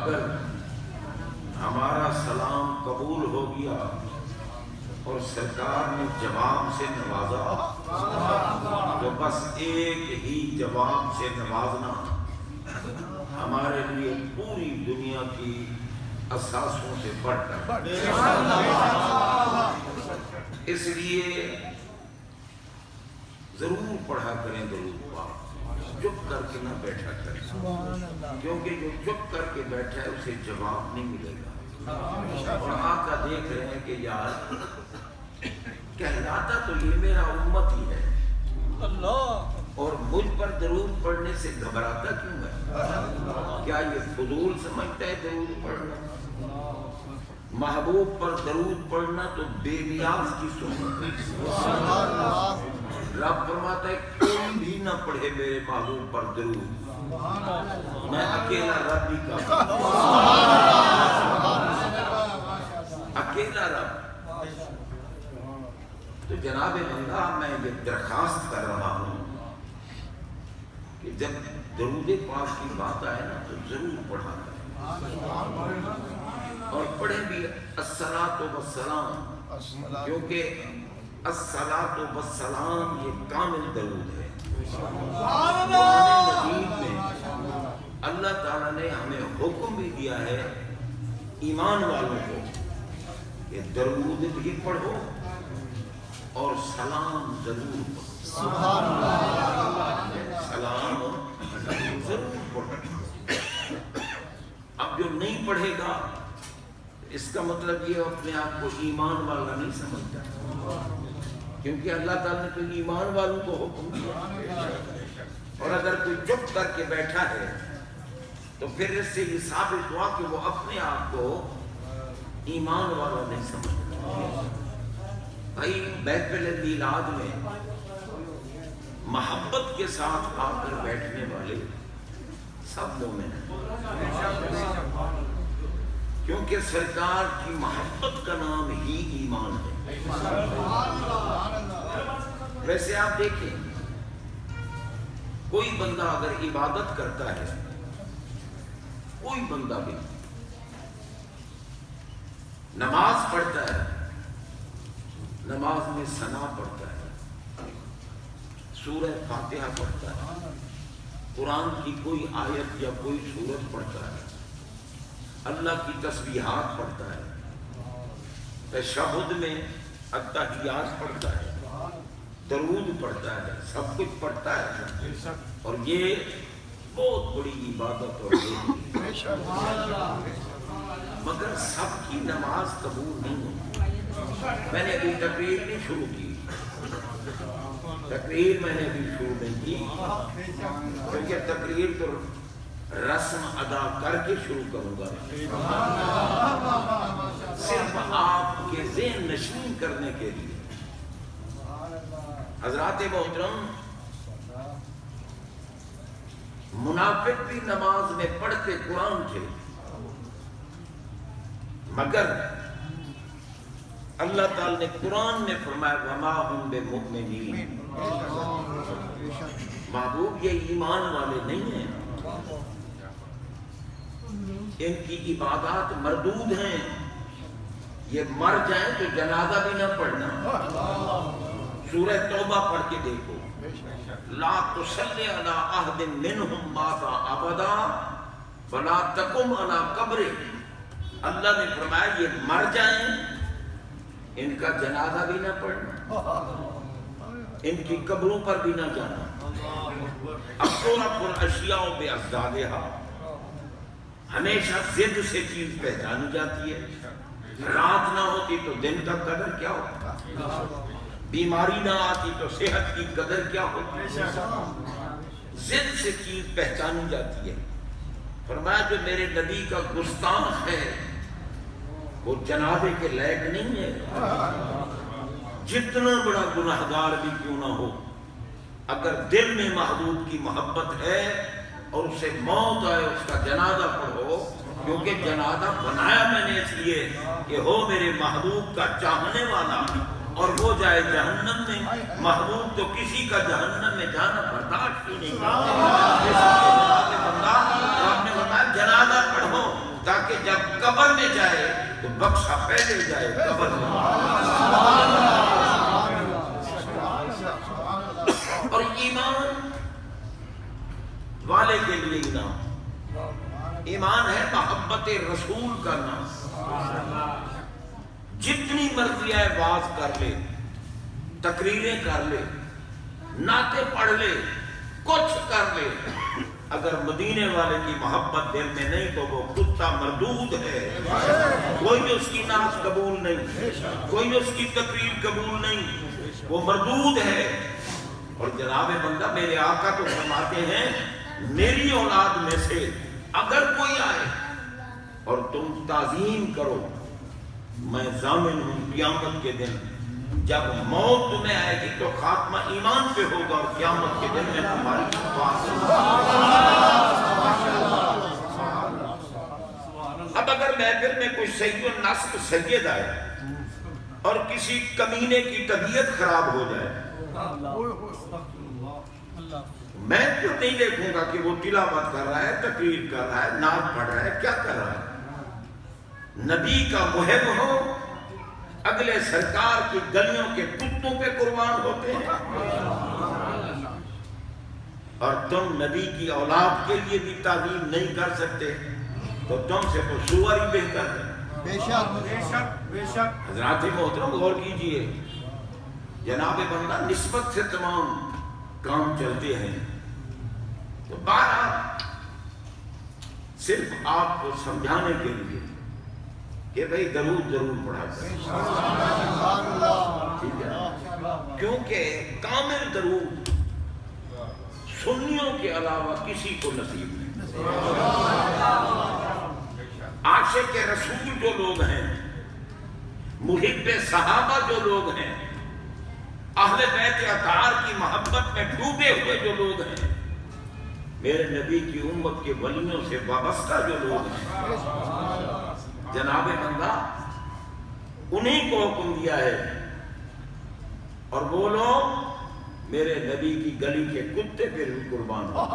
اگر ہمارا سلام قبول ہو گیا اور سرکار نے جواب سے نوازا تو بس ایک ہی جواب سے نوازنا ہمارے لیے پوری دنیا کی اثاثوں سے بڑھ کر، اس لیے ضرور پڑھا کریں درود پاک، چپ کر کے نہ بیٹھا کریں، کیونکہ جو چپ کر کے بیٹھا ہے اسے جواب نہیں ملے گا۔ اور آقا دیکھ رہے ہیں کہ یار کہلاتا تو یہ میرا امت ہی ہے، اور مجھ پر درود پڑھنے سے گھبراتا کیوں ہے؟ کیا یہ فضول سمجھتا ہے درود پڑھنا؟ محبوب پر درود پڑھنا تو بے نیاز کی سنت ہے۔ رب فرماتا ہے کوئی بھی نہ پڑھے میرے محبوب پر درود، میں اکیلا رب ہی کا، اکیلا رب۔ تو جناب بندہ میں یہ درخواست کر رہا ہوں کہ جب درود پاک کی بات آئے نا تو ضرور پڑھا کریں، اور پڑھیں بھی الصلاۃ والسلام، کیونکہ الصلاۃ والسلام یہ کامل درود ہے۔ قرآن مجید میں اللہ تعالیٰ نے ہمیں حکم بھی دیا ہے ایمان والوں کو کہ درود بھی پڑھو اور سلام ضرور پڑھو، سلام ضرور پڑھو۔ اب جو نہیں پڑھے گا اس کا مطلب یہ اپنے آپ کو ایمان والا نہیں سمجھتا، کیونکہ اللہ تعالیٰ نے تو ایمان والوں کو حکم دیا، اور اگر کوئی چپ کر کے بیٹھا ہے تو پھر اس سے یہ ثابت ہوا کہ وہ اپنے آپ کو ایمان والا نہیں سمجھتا۔ بھائی بیت المیلاد میں محبت کے ساتھ آ کر بیٹھنے والے سب مومن ہیں، کیونکہ سرکار کی محبت کا نام ہی ایمان ہے۔ ویسے آپ دیکھیں کوئی بندہ اگر عبادت کرتا ہے، کوئی بندہ بھی نماز پڑھتا ہے، نماز میں ثنا پڑھتا ہے، سورہ فاتحہ پڑھتا ہے، قرآن کی کوئی آیت یا کوئی سورت پڑھتا ہے، اللہ کی تسبیحات پڑھتا ہے، تشہد میں التحیات پڑھتا ہے، درود پڑھتا ہے، سب کچھ پڑھتا ہے، اور یہ بہت بڑی عبادت اور مگر سب کی نماز قبول نہیں ہوتی۔ میں نے ابھی تقریر نہیں شروع کی، تقریر میں نے ابھی شروع نہیں کی، کیونکہ تقریر تو رسم ادا کر کے شروع کروں گا، صرف آپ کے ذہن نشین کرنے کے لیے۔ حضرات محترم، منافق بھی نماز میں پڑھتے قرآن تھے، مگر اللہ تعالی نے قرآن میں فرمایا وَمَا هُمْ بِمُؤْمِنِينَ، محبوب یہ ایمان والے نہیں ہیں، ان کی عبادات مردود ہیں، یہ مر جائیں تو جنازہ بھی نہ پڑھنا۔ سورہ توبہ پڑھ کے دیکھو، لا تصلی علی احد منہم مات ابدا ولا تقم علی قبرہ۔ اللہ نے فرمایا یہ مر جائیں، ان کا جنازہ بھی نہ پڑھنا، ان کی قبروں پر بھی نہ جانا۔ اقرب الاشیاء باضدادھا، ہمیشہ ضد سے چیز پہچانی جاتی ہے، رات نہ ہوتی تو دن کا قدر کیا ہوتا، بیماری نہ آتی تو صحت کی قدر کیا ہوتی، ضد سے چیز پہچانی جاتی ہے۔ فرمایا جو میرے نبی کا گستاخ ہے وہ جنازے کے لائق نہیں ہے، جتنا بڑا گناہگار بھی کیوں نہ ہو، اگر دل میں محبوب کی محبت ہے اور اسے موت آئے اس کا جنازہ پڑھو، کیونکہ جنازہ بنایا میں نے اس لیے کہ ہو میرے محبوب کا چاہنے والا اور وہ جائے جہنم میں۔ محبوب تو کسی کا جہنم میں جانا برداشت ہی نہیں کرتا، اس لیے جناب نے بتایا جنازہ پڑھو، تاکہ جب قبر میں جائے تو بخشا پہلے جائے قبر میں. اور ایمان والے کے لیے انعام. ایمان ہے محبت رسول کا نام. جتنی مرضی ہے واز کر لے, تقریریں کر لے, نعتیں پڑھ لے, کچھ کر لے, اگر مدینے والے کی محبت دل میں نہیں تو وہ کتا مردود ہے. کوئی اس کی نعت قبول نہیں, کوئی اس کی تقریر قبول نہیں, وہ مردود ہے. اور جناب بندہ میرے آقا تو فرماتے ہیں میری اولاد میں سے اگر کوئی آئے اور تم تعظیم کرو, میں ضامن ہوں قیامت کے دن جب موت تمہیں آئے گی تو خاتمہ ایمان پہ ہوگا اور قیامت کے دن میں تمہاری شفاعت. اب اگر محفل میں کوئی سید النصب سید آئے اور کسی کمینے کی طبیعت خراب ہو جائے, میں تو نہیں دیکھوں گا کہ وہ تلاوت کر رہا ہے, تقریر کر رہا ہے, نعت پڑھ رہا ہے, کیا کر رہا ہے. نبی کا محب ہو, اگلے سرکار کی گلیوں کے کتوں پہ قربان ہوتے ہیں, اور تم نبی کی اولاد کے لیے بھی تعظیم نہیں کر سکتے تو تم سے تو سور ہی بہتر ہے. بے شک حضرات محترم غور کیجئے, جناب بندہ نسبت سے تمام کام چلتے ہیں. تو بارہ صرف آپ کو سمجھانے کے لیے کہ بھئی درود ضرور پڑھا کریں, ٹھیک ہے, کیونکہ کامل درود سنیوں کے علاوہ کسی کو نصیب نہیں. عاشق رسول جو لوگ ہیں, محب صحابہ جو لوگ ہیں, اہل بیت اطہار کی محبت میں ڈوبے ہوئے جو لوگ ہیں, میرے نبی کی امت کے ولیوں سے وابستہ جو لوگ ہیں, جناب بندہ انہیں کو حکم دیا ہے. اور وہ لوگ میرے نبی کی گلی کے کتے پہ بھی قربان ہو.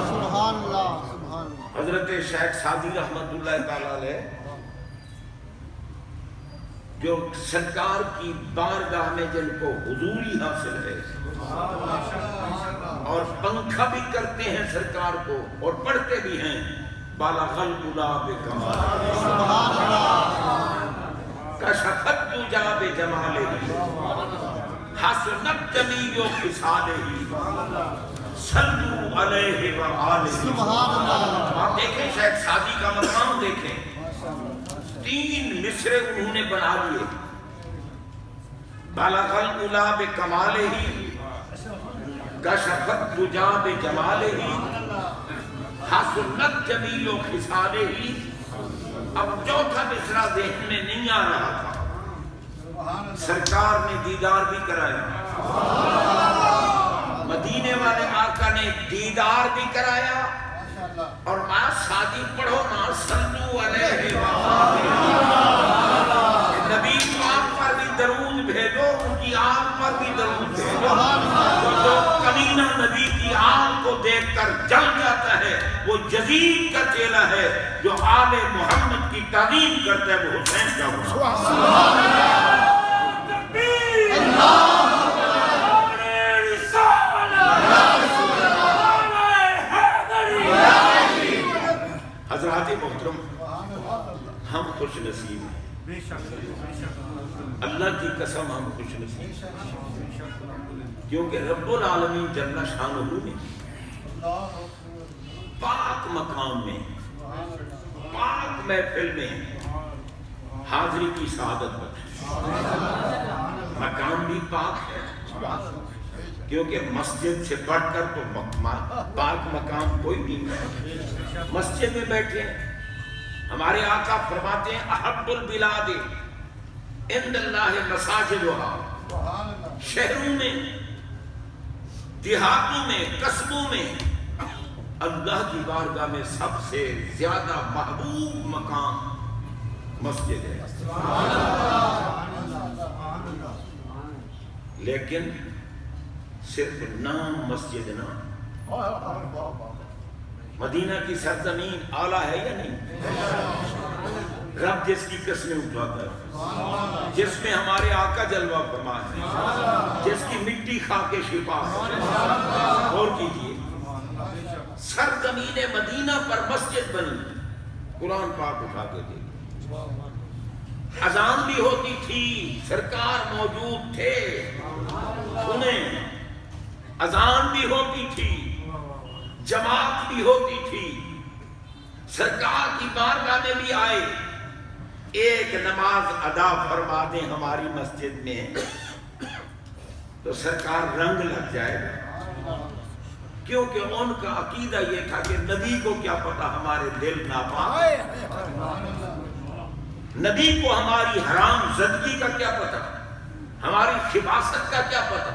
سبحان اللہ. حضرت شیخ سعدی رحمت اللہ تعالیٰ علیہ جو سرکار کی بارگاہ میں جن کو حضوری حاصل ہے اور پنکھا بھی کرتے ہیں سرکار کو اور پڑھتے بھی ہیں, بالغ العلا بکمال کشفت دجا بجمالہ حسنت جمیع خصالہ صلوا علیہ وآلہ. آپ دیکھیں شیخ سعدی کا مقام دیکھیں, 3 مصرے انہوں نے بنا لیے, بالغ العلا بکمالہ کشفت دجا بجمالہ حسنت جمیع خصالہ. اب چوتھا مصرع ذہن میں نہیں آ رہا تھا, سرکار نے دیدار بھی کرایا, مدینے والے آقا نے دیدار بھی کرایا, اور ماں سعدی پڑھو ماں صلو علیہ نبی پاک پر بھی درود بھیجو, ان کی آل پر بھی درود بھیجو. جو کمینہ نبی کی آل کو دیکھ کر جل جاتا ہے وہ یزید کا چیلا ہے, جو آل محمد کی تعظیم کرتا ہے وہ حسین کا ہوتا. حضرات محترم, ہم خوش نصیب ہیں, اللہ کی قسم ہم خوش نصیب ہیں, کیونکہ رب العالمین جل شانہ نے پاک مقام میں, پاک محفل میں حاضری کی سعادت بخشی. مقام بھی پاک ہے, کیونکہ مسجد سے بڑھ کر تو پاک مقام کوئی بھی نہیں. مسجد میں بیٹھے ہمارے آقا فرماتے ہیں احب البلاد عند اللہ مساجدہا, شہروں میں, دیہاتوں میں, قصبوں میں اللہ کی بارگاہ میں سب سے زیادہ محبوب مقام مسجد ہے. لیکن صرف نام مسجد نہ, مدینہ کی سرزمین اعلیٰ ہے یا نہیں؟ رب جس کی قسمیں اٹھاتا ہے، جس میں ہمارے آقا جلوہ فرما ہے، جس کی مٹی کھا کے شفا ہے۔ اور کیجئے، سرزمین مدینہ پر مسجد بنی، قرآن پاک اٹھا کے دیکھیں، اذان بھی ہوتی تھی، سرکار موجود تھے، سنیں، اذان بھی ہوتی تھی، جماعت بھی ہوتی تھی، سرکار کی بارگاہ میں بھی آئے، ایک نماز ادا فرما دیں ہماری مسجد میں تو سرکار رنگ لگ جائے گا، کیونکہ ان کا عقیدہ یہ تھا کہ نبی کو کیا پتا ہمارے دل ناپاک، نبی کو ہماری حرام زدگی کا کیا پتا، ہماری خباثت کا کیا پتا،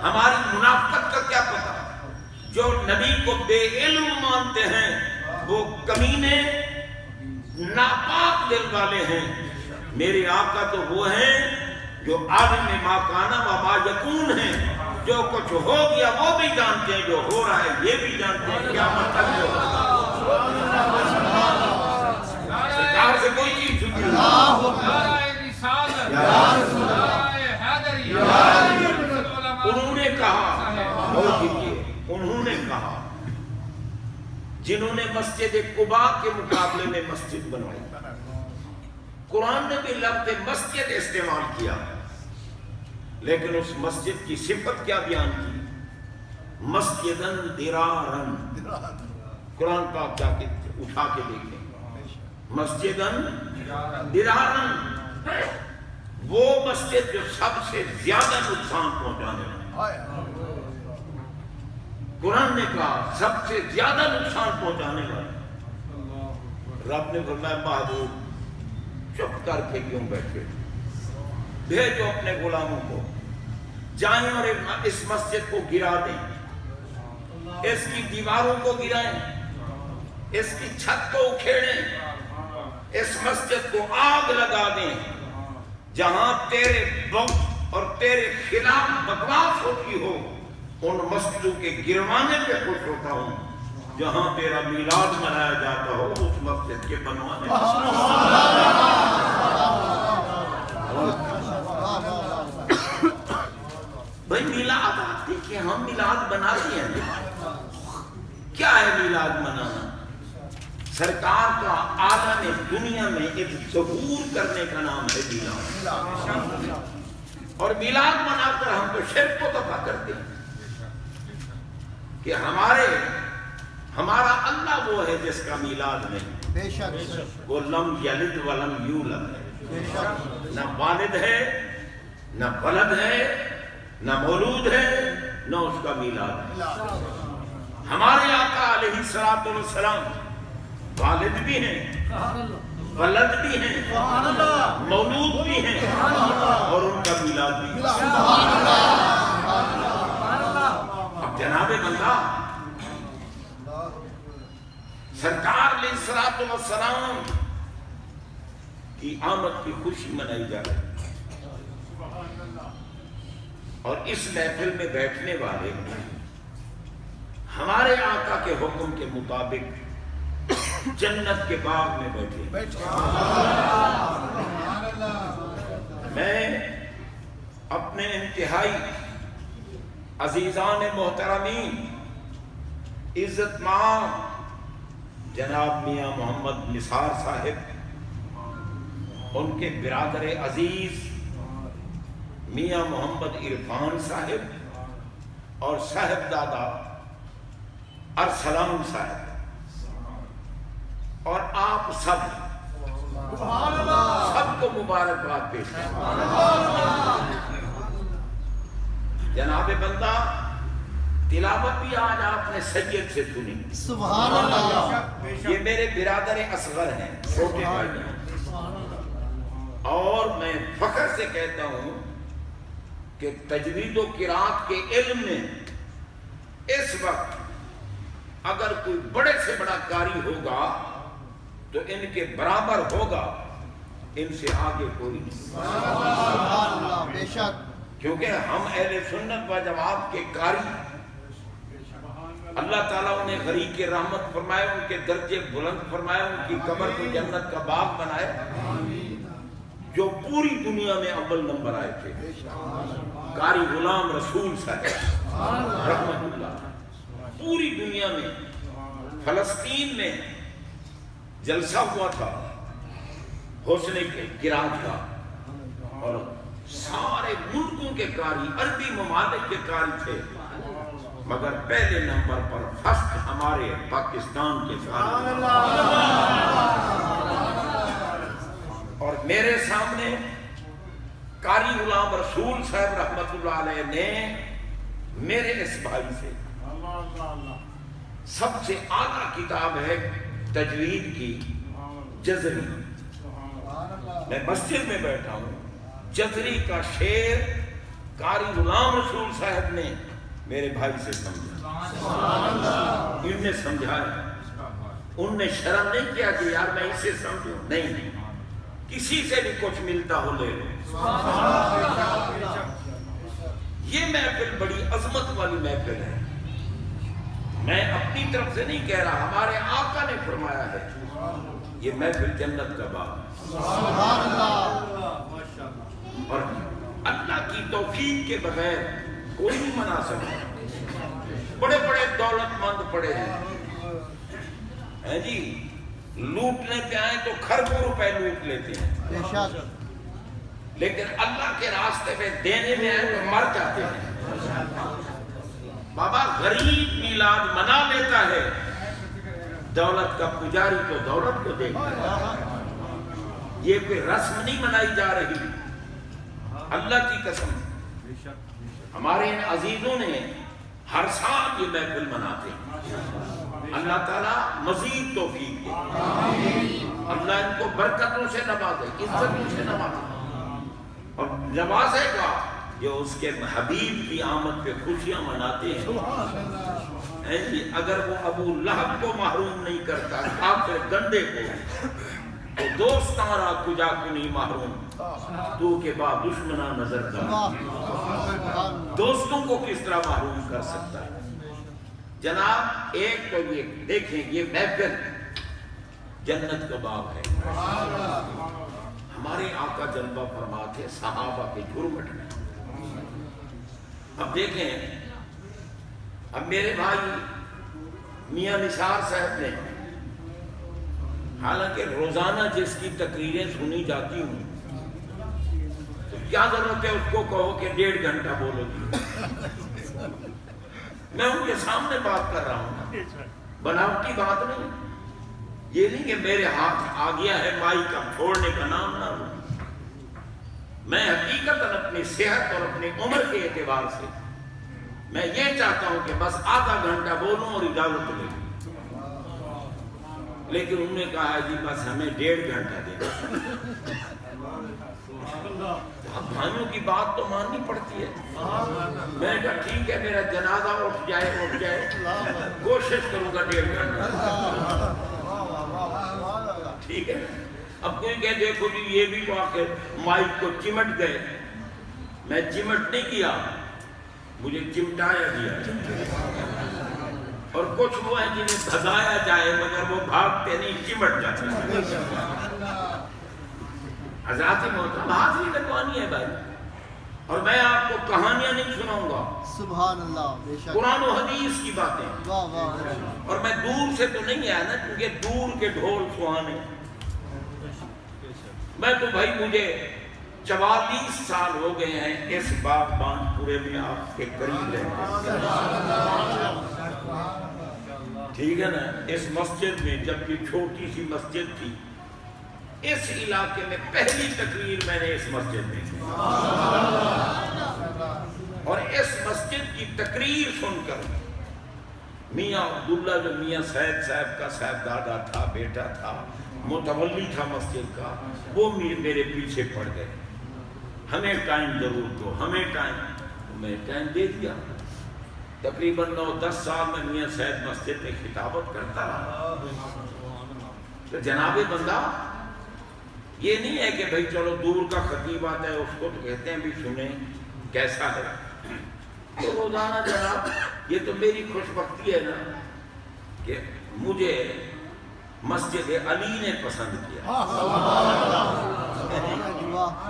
ہماری منافقت کا کیا پتا۔ جو نبی کو بے علم مانتے ہیں وہ کمینے ناپاک دل والے ہیں۔ میرے آقا تو وہ ہیں جو عالم ما کانا و ما یکون ہیں، جو کچھ ہو گیا وہ بھی جانتے ہیں، جو ہو رہا ہے یہ بھی جانتے ہیں۔ کیا مطلب ہے؟ سرکار سے کوئی چیز چھپی نہیں۔ انہوں نے کہا، انہوں نے کہا جنہوں نے مسجد قباء کے مقابلے میں مسجد بنوائی، قرآن نے بھی لفظ مسجد استعمال کیا، لیکن اس مسجد کی صفت کیا بیان کی؟ مسجدن درارن۔ قرآن پاک جا کے اٹھا کے دیکھیں، مسجدن درارن، وہ مسجد جو سب سے زیادہ نقصان پہنچانے والی، قرآن نے کہا سب سے زیادہ نقصان پہنچانے والی۔ رب نے فرمایا محبوب چپ کر کے کیوں بیٹھے، بھیجو اپنے غلاموں کو، جائیں اور اس مسجد کو گرا دیں، اس کی دیواروں کو گرائیں، اس کی چھت کو اکھیڑیں، اس مسجد کو آگ لگا دیں۔ جہاں تیرے بغض اور تیرے خلاف بکواس ہوتی ہو ان مسجدوں کے گروانے پہ خوش ہوتا ہوں، جہاں تیرا میلاد منایا جاتا ہو اس مسجد کے بنوانے پہ۔ بھائی میلاد آپ دیکھیں، ہم میلاد بناتے ہیں، کیا ہے میلاد منانا؟ سرکار کا عالم دنیا میں ایک ظہور کرنے کا نام ہے میلاد، اور میلاد منا کر ہم تو شرک کو دفع کرتے ہیں کہ ہمارا اللہ وہ ہے جس کا میلاد نہیں، وہ لم یلد ولم یولد ہے، نہ والد ہے نہ ولد ہے نہ مولود ہے نہ اس کا میلاد ہے۔ ہمارے آقا علیہ السلام والد بھی ہیں، ولد بھی ہیں، مولود بھی ہیں، اور ان کا میلاد بھی ہے۔ اب جناب بندہ سرکار علیہ السلام کی آمد کی خوشی منائی جا رہی ہے، اور اس محفل میں بیٹھنے والے ہمارے آقا کے حکم کے مطابق جنت کے باغ میں بیٹھے۔ میں اپنے انتہائی عزیزان محترمین عزت مآب جناب میاں محمد نثار صاحب، ان کے برادر عزیز میاں محمد عرفان صاحب اور صاحبزادہ ارسلان صاحب، اور آپ سب کو مبارکباد پیش کرتا ہوں۔ جناب بندہ تلاوت بھی آج آپ نے سید سے سنی، سبحان اللہ۔ یہ میرے برادر اصغر ہیں، چھوٹے بھائی ہیں، اور میں فخر سے کہتا ہوں کہ تجوید و قرات کے علم میں اس وقت اگر کوئی بڑے سے بڑا قاری ہوگا تو ان کے برابر ہوگا، ان سے آگے کوئی نہیں، بے شک، کیونکہ ہم اہل سنت و جماعت کے قاری اللہ تعالیٰ انہیں غریق رحمت فرمائے، ان کے درجے بلند فرمائے، ان کی قبر کو جنت کا باغ بنائے۔ جو پوری دنیا میں اول نمبر آئے تھے، قاری غلام رسول صاحب رحمت اللہ، پوری دنیا میں، فلسطین میں جلسہ ہوا تھا حسن قرات کا، اور سارے ملکوں کے قاری، عربی ممالک کے قاری تھے، مگر پہلے نمبر پر فرسٹ ہمارے پاکستان کے قاری۔ اور میرے سامنے قاری غلام رسول صاحب رحمت اللہ علیہ نے میرے اس بھائی سے سب سے اعلیٰ کتاب ہے تجوید کی جزری، میں مسجد میں بیٹھا ہوں، جزری کا شعر قاری غلام رسول صاحب نے میرے بھائی سے سمجھا، ان نے سمجھایا، ان نے شرم نہیں کیا کہ یار میں اسے سمجھوں، نہیں، کسی سے بھی کچھ ملتا ہو لے لو۔ یہ محفل بڑی عظمت والی محفل ہے، میں اپنی طرف سے نہیں کہہ رہا، ہمارے آقا نے فرمایا ہے یہ محفل جنت کا باغ، اور اللہ کی توفیق کے بغیر کوئی نہیں منا سکتا۔ بڑے بڑے دولت مند پڑے ہیں جی، لوٹنے پہ آئے تو کھربوں روپے لوٹ لیتے ہیں، لیکن اللہ کے راستے میں دینے میں آئے تو مر جاتے ہیں۔ بابا غریب میلاد منا لیتا ہے، دولت کا پجاری تو دولت کو دیکھتا ہے، یہ کوئی رسم نہیں منائی جا رہی، اللہ کی قسم ہمارے ان عزیزوں نے ہر سال یہ محفل مناتے ہیں، اللہ تعالیٰ مزید توفیق دے، اللہ ان کو برکتوں سے نوازے، عزتوں سے نوازے، اور نوازے گا جو اس کے حبیب کی آمد پہ خوشیاں مناتے ہیں۔ اگر وہ ابو لہب کو محروم نہیں کرتا، کافر گندے کو، تو دوستارا کجا کنی محروم تو کے بعد دشمنہ نظر دار، دوستوں کو کس طرح محروم کر سکتا ہے؟ جناب ایک تو یہ دیکھیں، یہ محفل جنت کا باغ ہے، ہمارے آقا جلوہ فرما تھے صحابہ کے جھرمٹ میں۔ اب دیکھیں، اب میرے بھائی میاں نثار صاحب نے، حالانکہ روزانہ جس کی تقریریں سنی جاتی ہوں، تو کیا ضرورت ہے اس کو کہو کہ 1.5 گھنٹہ بولو گی، میں ان کے سامنے بات کر رہا ہوں، بناوٹی بات نہیں، یہ نہیں کہ میرے ہاتھ آ گیا ہے مائک اب چھوڑنے کا نام نہ لوں، میں حقیقتاً اپنی صحت اور اپنی عمر کے اعتبار سے میں یہ چاہتا ہوں کہ بس آدھا گھنٹہ بولوں اور اجازت لے لوں، لیکن انہوں نے کہا جی بس ہمیں 1.5 گھنٹہ دے، اب بھائیوں کی بات تو ماننی پڑتی ہے۔ میں نے کہا ٹھیک ہے، میرا جنازہ اٹھ جائے، کوشش کروں گا 1.5 گھنٹہ، ٹھیک ہے۔ اب کوئی کہ دیکھو جی یہ بھی تو آخر مائک کو چمٹ گئے، میں چمٹ نہیں کیا، مجھے چمٹایا گیا، اور کچھ وہ ہیں جنہیں بھگایا جائے مگر وہ بھاگتے نہیں، چمٹ جاتے ہیں۔ حضرات محترم حاضری لگوانی ہے بھائی، اور میں آپ کو کہانیاں نہیں سناؤں گا، سبحان اللہ، بے شک قرآن و حدیث کی باتیں، اور میں دور سے تو نہیں آیا نا، کیونکہ دور کے ڈھول سہانے، میں تو بھائی مجھے 44 سال ہو گئے ہیں اس باغبان پورے میں آپ کے قریب رہتے، ٹھیک ہے نا۔ اس مسجد میں، جب یہ چھوٹی سی مسجد تھی، اس علاقے میں پہلی تقریر میں نے اس مسجد میں کی، اور اس مسجد کی تقریر سن کر میاں عبداللہ جو میاں سید صاحب کا صاحبزادہ تھا، بیٹا تھا، متولی تھا مسجد کا، وہ میرے پیچھے پڑ گئے، ہمیں ٹائم ضرور دو، ہمیں ٹائم، میں ٹائم دے دیا۔ تقریباً 9-10 سال میں میاں سید مسجد میں خطابت کرتا رہا۔ تو جناب بندہ یہ نہیں ہے کہ بھئی چلو دور کا خطیب آتا ہے اس کو تو کہتے ہیں بھی سنیں کیسا ہے، تو روزانہ جناب یہ تو میری خوش بختی ہے نا کہ مجھے مسجد علی نے پسند کیا.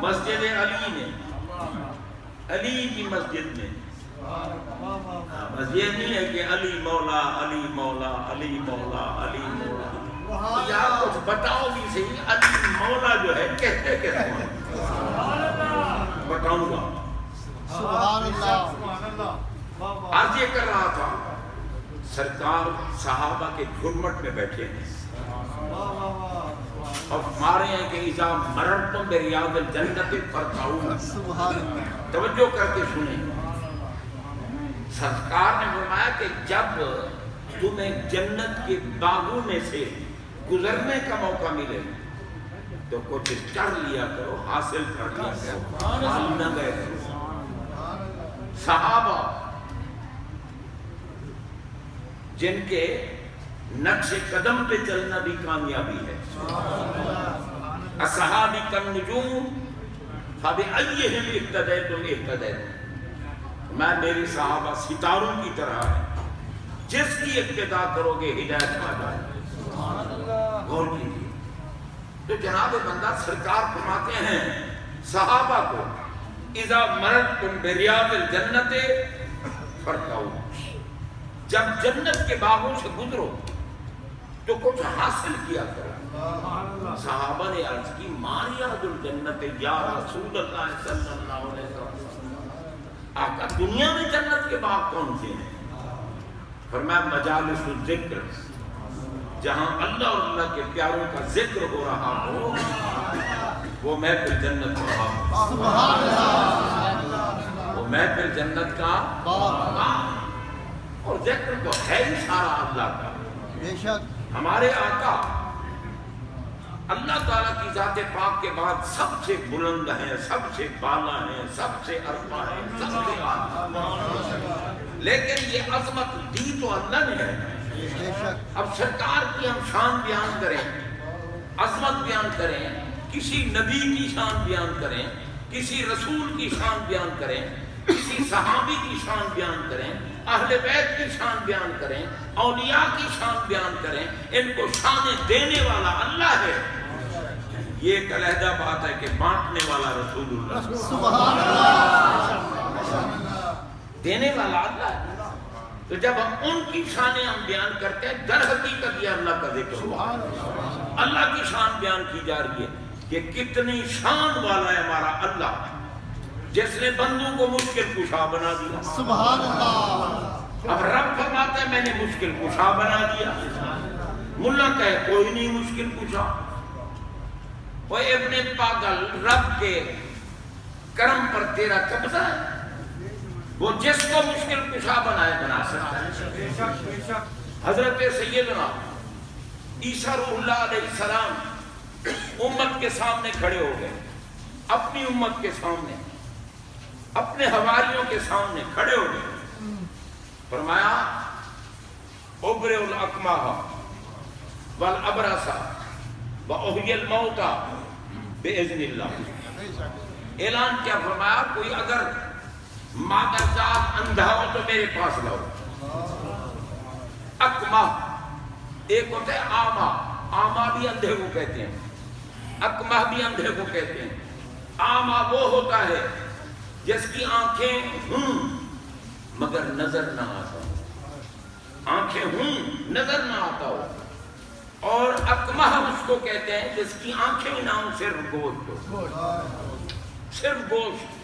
مسجد علی نے، علی کی مسجد میں. بس یہ نہیں ہے کہ علی مولا علی مولا علی مولا علی مولا. یا کچھ بتاؤ بھی صحیح، علی مولا جو ہے کہتے کہتے بتاؤں گا. سبحان اللہ. آج یہ کر رہا تھا، سرکار صحابہ کے جھرمٹ میں بیٹھے ہیں اور ہمارے ہیں کہ اذا مررتم بریاض الجنت فرتعون. سبحان اللہ. توجہ کر کے سنیں. سرکار نے فرمایا کہ جب تمہیں جنت کے باغوں میں سے گزرنے کا موقع ملے تو کچھ چڑھ لیا کرو، حاصل کر لیا کرو، حال نہ گئے کرو. صحابہ جن کے نقش قدم پہ چلنا بھی کامیابی ہے. اصحابی کالنجوم فبأیہم اقتدیتم اہتدیتم. میں میری صحابہ ستاروں کی طرح ہے، جس کی اقتداء کرو گے ہدایت پا جائے. غور کیجیے. تو جناب بندہ سرکار فرماتے ہیں صحابہ کو اذا مررتم بریاض الجنت فرتعون. جب جنت کے باغوں سے گزرو تو کچھ حاصل کیا کرو. صحابہ نے عرض کی ما ریاض الجنت یا رسول اللہ صلی اللہ علیہ وسلم. آقا دنیا میں جنت کے باغ کون سے ہیں؟ فرمایا مجالس الذکر، جہاں اللہ اور اللہ کے پیاروں کا ذکر ہو رہا ہو وہ محفل جنت کا باغ. سبحان اللہ. وہ محفل جنت کا باغ. اور ذکر تو ہے ہی سارا اللہ کا. بے شک. ہمارے آقا اللہ تعالیٰ کی ذات پاک کے بعد سب سے بلند ہیں، سب سے بالا ہیں، سب سے ارفع ہیں، سب سے اعلیٰ. لیکن یہ عظمت دی تو اللہ نے ہے. بے شک. اب سرکار کی ہم شان بیان کریں، عظمت بیان کریں، کسی نبی کی شان بیان کریں، کسی رسول کی شان بیان کریں، کسی صحابی کی شان بیان کریں، اہل بیت کی شان بیان کریں، اولیاء کی شان بیان کریں. ان کو شان دینے والا اللہ ہے. یہ ایک علیحدہ بات ہے کہ بانٹنے والا رسول اللہ. سبحان اللہ. دینے والا اللہ ہے. تو جب ہم ان کی شانیں ہم بیان کرتے ہیں در حقیقت یہ اللہ کا ذکر ہوا. اللہ کی شان بیان کی جا رہی ہے کہ کتنی شان والا ہے ہمارا اللہ، جس نے بندوں کو مشکل کشا بنا دیا. سبحان اللہ. اب رب فرماتا ہے میں نے مشکل کشا بنا دیا. ملا کہے کوئی نہیں مشکل کشا. وہ ابن پاگل، رب کے کرم پر تیرا قبضہ ہے، وہ جس کو مشکل کشا بنائے بنا سکتا ہے. حضرت سیدنا عیسیٰ روح اللہ علیہ السلام امت کے سامنے کھڑے ہو گئے، اپنی امت کے سامنے، اپنے حواریوں کے سامنے کھڑے ہو گئے. فرمایا ابرئ الاکمہ والابرص واحیی الموتى باذن اللہ. اعلان کیا فرمایا کوئی اگر مادر ذات اندھا ہو تو میرے پاس لاؤ. اکمہ ایک ہوتا ہے آما، آما بھی اندھے کو کہتے ہیں، اکمہ بھی اندھے کو کہتے ہیں. آما وہ ہوتا ہے جس کی آنکھیں ہوں مگر نظر نہ آتا ہو، آنکھیں ہوں نظر نہ آتا ہو. اور اکمہ اس کو کہتے ہیں جس کی آنکھیں نہ ہوں صرف گوشت ہو، صرف گوشت.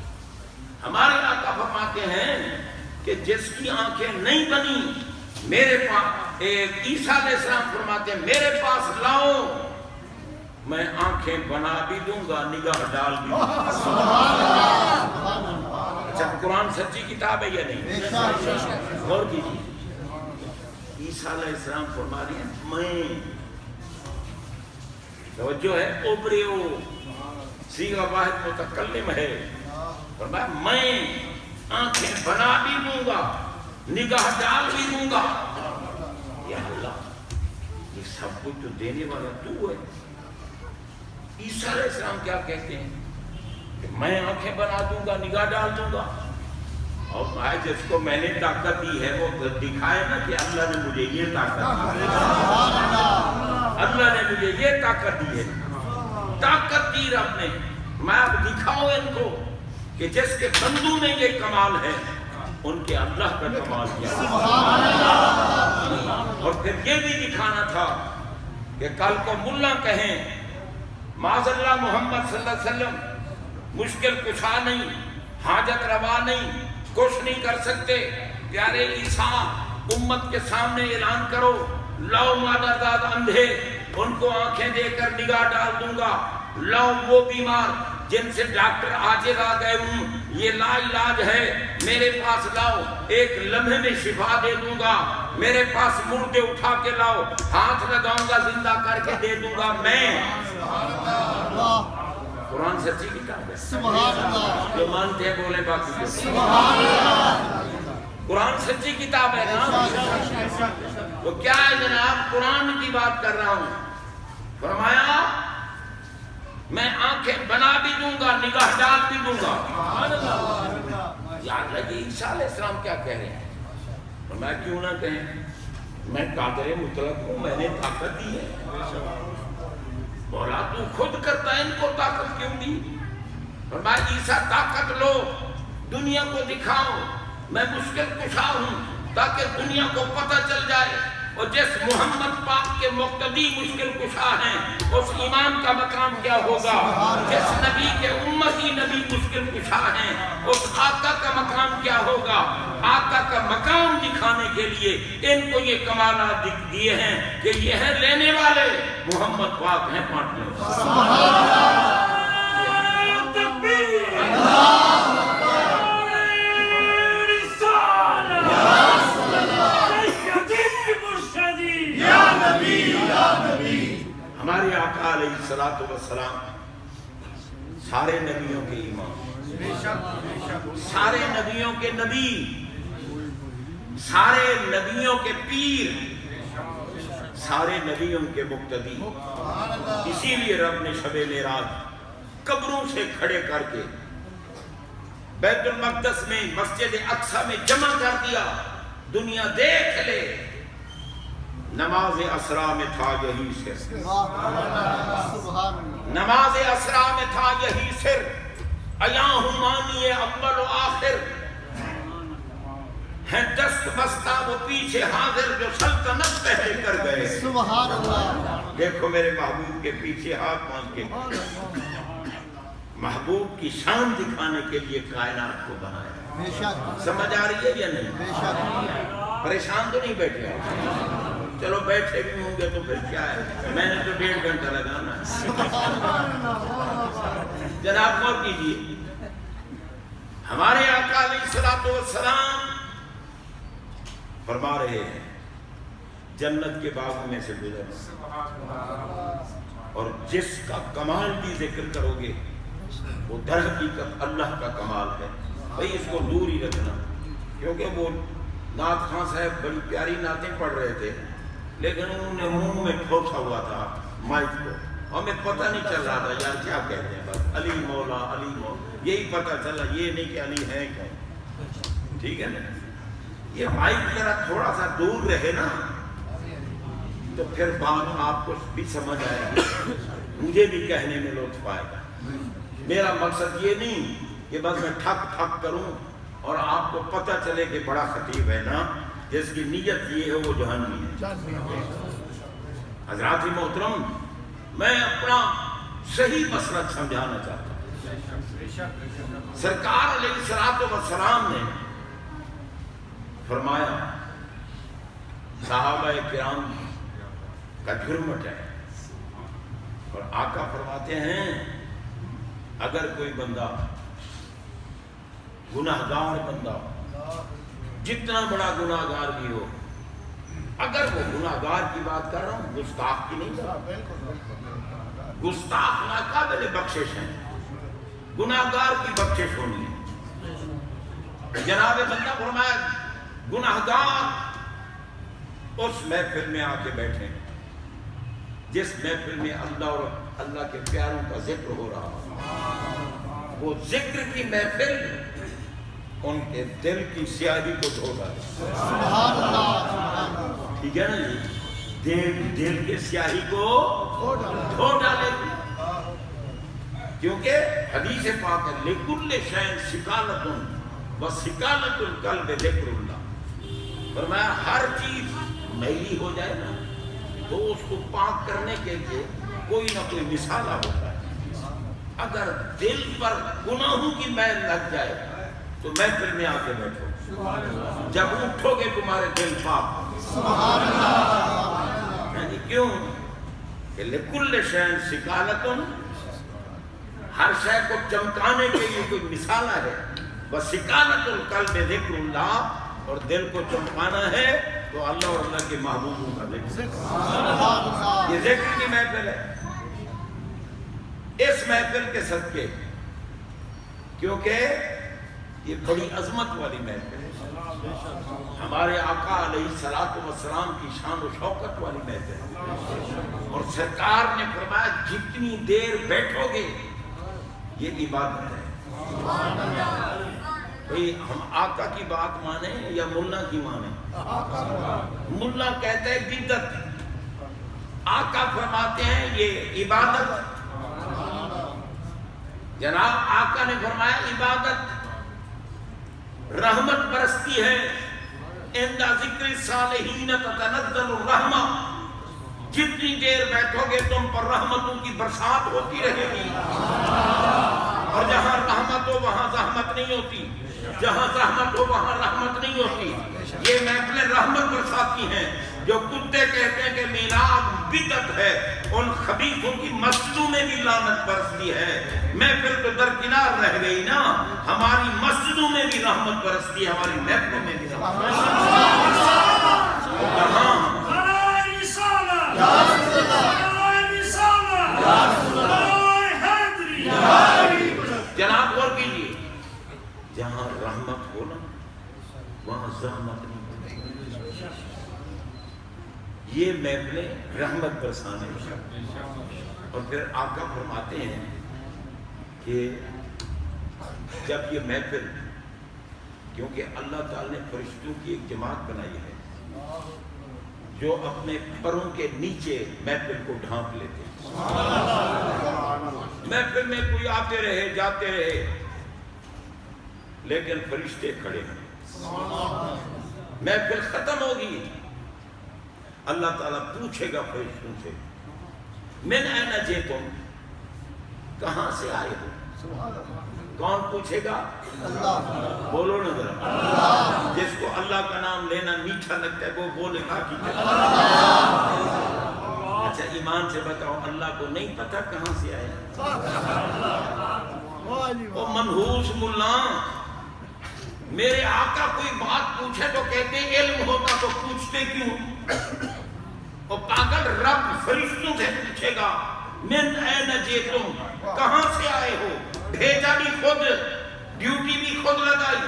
ہمارے آقا فرماتے ہیں کہ جس کی آنکھیں نہیں بنی میرے پاس، عیسیٰ علیہ السلام فرماتے ہیں میرے پاس لاؤ میں آنکھیں بنا بھی دوں گا، نگاہ ڈال بھی دوں گا. اچھا قرآن سچی کتاب ہے یا نہیں؟ غور کیجیے. عیسیٰ علیہ السلام فرما رہے ہیں میں، توجہ ہے، اوبریو صیغہ واحد متکلم ہے. فرمایا میں آنکھیں بنا بھی دوں گا، نگاہ ڈال بھی دوں گا. یا اللہ یہ سب کچھ تو دینے والا تو ہے. عیسیٰ علیہ السلام کیا کہتے ہیں کہ میں آنکھیں بنا دوں گا، نگاہ ڈال دوں گا. اور بھائی جس کو میں نے طاقت دی ہے وہ دکھائے نا کہ اللہ نے مجھے یہ طاقت دی ہے، اللہ نے مجھے یہ طاقت دی ہے، طاقت دی رب نے، میں اب دکھاؤں ان کو کہ جس کے بندوں میں یہ کمال ہے ان کے اللہ کا کمال کیا ہے۔ اور پھر یہ بھی دکھانا تھا کہ کل کو ملا کہیں معاذ اللہ محمد صلی اللہ علیہ وسلم مشکل کشا نہیں، حاجت روا نہیں، کچھ نہیں کر سکتے، پیارے عیسیٰ امت کے سامنے اعلان کرو لاؤ مادر داد اندھے ان کو آنکھیں دے کر نگاہ ڈال دوں گا، لاؤ وہ بیمار جن سے ڈاکٹر عاجز آ گئے ہوں یہ لا علاج ہے میرے پاس لاؤ، ایک لمحے میں شفا دے دوں گا، میرے پاس مردے اٹھا کے لاؤ ہاتھ لگاؤں گا زندہ کر کے دے دوں گا میں۔ قرآن سچی کتاب ہے، سبحان اللہ، جو مانتے ہیں بولیں باقی جو سبحان اللہ، قرآن سچی کتاب ہے نا۔ تو کیا ہے جناب، قرآن کی بات کر رہا ہوں، فرمایا میں آنکھیں بنا بھی دوں گا نگاہ ڈال بھی دوں گا۔ یاد لگے عیسیٰ علیہ السلام کیا کہہ رہے ہیں، اور میں کیوں نہ کہیں میں قادر مطلق ہوں، میں نے طاقت دی ہے، مولا تو خود کرتا ہے، ان کو طاقت کیوں دی؟ اور میں عیسیٰ طاقت لو دنیا کو دکھاؤ میں مشکل کشا ہوں تاکہ دنیا کو پتہ چل جائے، اور جس محمد پاک کے مقتدی مشکل کشا ہیں اس امام کا مقام کیا ہوگا، جس نبی کے امتی نبی مشکل کشا ہیں اس آقا کا مقام کیا ہوگا۔ آقا کا مقام دکھانے کے لیے ان کو یہ کمالات دیے ہیں کہ یہ ہیں لینے والے محمد پاک ہیں بانٹنے والے۔ ہمارے آقا علیہ الصلوۃ والسلام سارے نبیوں کے امام، سارے نبیوں کے نبی، سارے نبیوں کے پیر، سارے نبیوں کے مقتدی۔ اسی لیے رب نے شب معراج قبروں سے کھڑے کر کے بیت المقدس میں مسجد اقصی میں جمع کر دیا، دنیا دیکھ لے۔ نماز اسرا میں تھا یہی سر، نماز اسرا میں تھا یہی سر، ایاں ہمانی اول و آخر، ہیں دست بستہ وہ پیچھے حاضر جو سلطنت پہلے کر گئے۔ سبحان اللہ، دیکھو میرے محبوب کے پیچھے ہاتھ مان کے، محبوب کی شان دکھانے کے لیے کائنات کو بنایا۔ بے شک، سمجھ آ رہی ہے یا نہیں؟ بے شک، پریشان تو نہیں بیٹھے؟ چلو بیٹھے بھی ہوں گے تو پھر کیا ہے، میں نے تو 1.5 گھنٹہ لگانا ہے۔ جناب غور کیجیے، ہمارے آقا علیہ الصلوۃ والسلام فرما رہے ہیں جنت کے باغوں میں سے گزرنا، اور جس کا کمال بھی ذکر کرو گے وہ در حقیقت اللہ کا کمال ہے۔ بھئی اس کو دور ہی رکھنا، کیونکہ وہ نعت خان صاحب بڑی پیاری نعتیں پڑھ رہے تھے لیکن انہوں نے منہ میں ٹھوسا ہوا تھا مائک کو، ہمیں پتہ نہیں چل رہا تھا یار کیا کہتے ہیں، بس علی مولا علی مولا یہی پتہ چلا، یہ نہیں کہ علی ہے کون، ٹھیک ہے نا۔ یہ مائک ذرا تھوڑا سا دور رہے نا تو پھر بات آپ کو بھی سمجھ آئے گی، مجھے بھی کہنے میں لطف آئے گا۔ میرا مقصد یہ نہیں کہ بس میں ٹھک ٹھک کروں اور آپ کو پتہ چلے کہ بڑا خطیب ہے نا، جس کی نیت یہ ہے وہ جہنمی ہے۔ حضرات محترم، میں اپنا صحیح مسلک سمجھانا چاہتا ہوں۔ سرکار علیہ الصلوۃ والسلام نے فرمایا صحابہ کرام کا جرمٹ ہے، اور آقا فرماتے ہیں اگر کوئی بندہ گناہگار بندہ جتنا بڑا گناہگار بھی ہو، اگر وہ گناہگار کی بات کر رہا ہوں گستاخ کی نہیں کر رہا، گستاخ ناقابل بخشش ہیں، گناہگار کی بخشش ہونی ہے۔ جناب بندہ فرمایا گناہگار اس محفل میں آ کے بیٹھے جس محفل میں اللہ اور اللہ کے پیاروں کا ذکر ہو رہا، وہ ذکر کی محفل ان کے دل کی سیاہی کو دھو ڈالے. سبحان اللہ. ٹھیک ہے نا جی؟ دل کے سیاہی کو دھو ڈالے گی. کیونکہ حدیث پاک ہے لِكُلِّ شَيْءٍ سِكَالَةٌ وَسِكَالَةُ الْقَلْبِ ذِكْرُ اللَّهِ. فرمایا ہر چیز میلی ہو جائے نا تو اس کو پاک کرنے کے لیے کوئی نہ کوئی مثالہ ہوتا ہے. اگر دل پر گناہوں کی میل لگ جائے تو محفل میں آ کے بیٹھو. جب اٹھو گے تمہارے دل پاک. یعنی کیوں کہ لِكُلِّ شَيْءٍ سِكَالَةٌ ہر شے کو چمکانے کے لیے کوئی مثالہ ہے. وَسِكَالَةُ الْقَلْبِ ذِكْرُ اللَّهِ اور دل کو چمکانا ہے تو اللہ اور اللہ کے محبوبوں کا ذکر. یہ ذکر کی محفل ہے. اس محفل کے صدقے کیونکہ یہ بڑی عظمت والی محفل ہے. ہمارے آقا علیہ الصلوۃ والسلام کی شان و شوکت والی محفل ہے. اور سرکار نے فرمایا جتنی دیر بیٹھو گے یہ عبادت ہے. بھئی ہم آقا کی بات مانیں یا ملا کی مانیں؟ ملا کہتے ہیں بدعت، آقا فرماتے ہیں یہ عبادت. جناب آقا نے فرمایا عبادت رحمت برستی ہے. عند ذکر الصالحین تتنزل الرحمہ. جتنی دیر بیٹھو گے تم پر رحمتوں کی برسات ہوتی رہے گی. اور جہاں رحمت ہو وہاں زحمت نہیں ہوتی، جہاں زحمت ہو وہاں رحمت نہیں ہوتی. یہ محفلیں رحمت برساتی ہیں. جو کتے کہتے ہیں کہ میلاد بدعت ہے، ان خبیثوں کی مسجدوں میں بھی لعنت برستی ہے. محفل تو درکنار رہ گئی نا، ہماری مسجدوں میں بھی رحمت برستی ہے، ہماری محفلوں میں بھی رحمت برستی ہے. کہاں جناب غور کیجیے، جہاں رحمت ہو نا وہاں زحمت نہیں ہوتی. یہ محفلیں رحمت برسانے میں. اور پھر آقا فرماتے ہیں کہ جب یہ محفل، کیونکہ اللہ تعالی نے فرشتوں کی ایک جماعت بنائی ہے جو اپنے پروں کے نیچے محفل کو ڈھانپ لیتے ہیں. محفل میں کوئی آتے رہے جاتے رہے لیکن فرشتے کھڑے ہیں. محفل ختم ہوگی، اللہ تعالیٰ پوچھے گا فرشتوں سے من این جئتم، کہاں سے آئے ہو؟ کون پوچھے گا؟ اللہ. بولو نا ذرا. جس کو اللہ کا نام لینا میٹھا لگتا ہے وہ بولے گا کہ اچھا ایمان سے بتاؤ اللہ کو نہیں پتا کہاں سے آئے؟ وہ منحوس ملا. میرے آقا کوئی بات پوچھے تو کہتے علم ہوتا تو پوچھتے کیوں؟ وہ پاگل رب فرشتوں سے پوچھے گا من این جئتم، کہاں سے آئے ہو؟ بھیجا بھی خود، ڈیوٹی بھی خود لگائی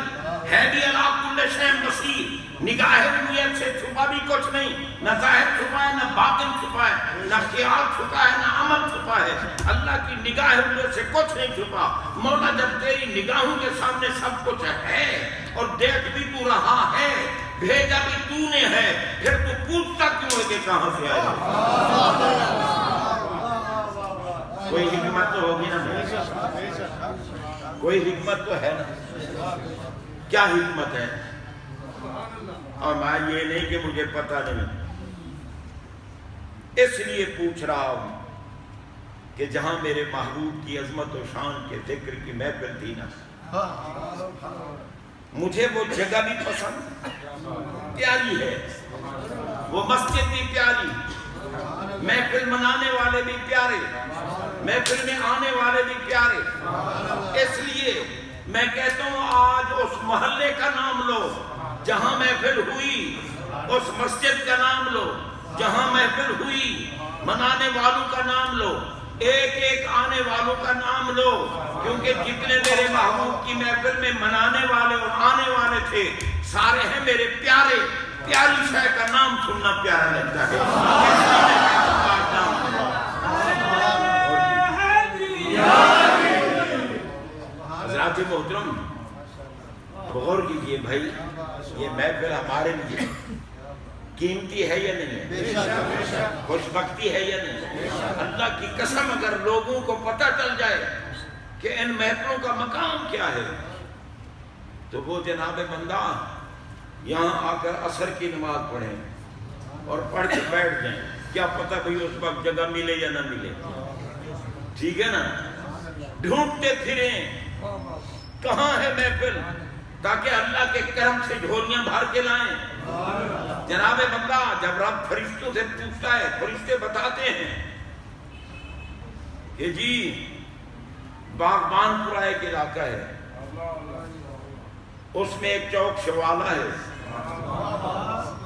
ہے بھی علی کل شیء بصیر. نگاہ رویت سے چھپا بھی کچھ نہیں، نہ ظاہر چھپا ہے نہ باطن چھپا ہے، نہ خیال چھپا ہے نہ عمل چھپا ہے. اللہ کی نگاہ رویت سے کچھ نہیں چھپا. مولا جب تیری نگاہوں کے سامنے سب کچھ ہے اور دیکھ بھی تو رہا ہے، بھیجا بھی تو نے ہے، پھر تو پوچھتا کیوں ہے کہ کہاں سے آئے؟ کوئی حکمت تو ہوگی نا، کوئی حکمت تو ہے نا. کیا حکمت ہے؟ اور میں یہ نہیں کہ مجھے پتہ نہیں، اس لیے پوچھ رہا ہوں کہ جہاں میرے محبوب کی عظمت و شان کے ذکر کی محفل تھی نا، مجھے وہ جگہ بھی پسند پیاری ہے، وہ مسجد بھی پیاری، محفل منانے والے بھی پیارے، محفل میں آنے والے بھی پیارے. اس لیے میں کہتا ہوں آج اس محلے کا نام لو جہاں محفل ہوئی، اس مسجد کا نام لو جہاں محفل ہوئی، منانے والوں کا نام لو، ایک ایک آنے والوں کا نام لو. کیونکہ جتنے میرے محبوب کی محفل میں منانے والے اور آنے والے تھے سارے ہیں میرے پیارے. پیاری شے کا نام سننا پیارا لگتا ہے. حضرات محترم بھائی یہ محفل ہمارے لیے قیمتی ہے یا نہیں ہے؟ خوش بختی ہے یا نہیں؟ اللہ کی قسم اگر لوگوں کو پتہ چل جائے کہ ان محفلوں کا مقام کیا ہے تو وہ جناب بندہ یہاں آ کر عصر کی نماز پڑھیں اور پڑھ کے بیٹھ جائیں، کیا پتہ بھئی اس وقت جگہ ملے یا نہ ملے، ٹھیک ہے نا؟ ڈھونڈتے پھریں کہاں ہے محفل تاکہ اللہ کے کرم سے جھولیاں بھر کے لائیں۔ جناب بندہ جب رب فرشتوں سے پوچھتا ہے، فرشتے بتاتے ہیں کہ جی باغبان پورا ایک علاقہ ہے، اس میں ایک چوک شوالہ ہے،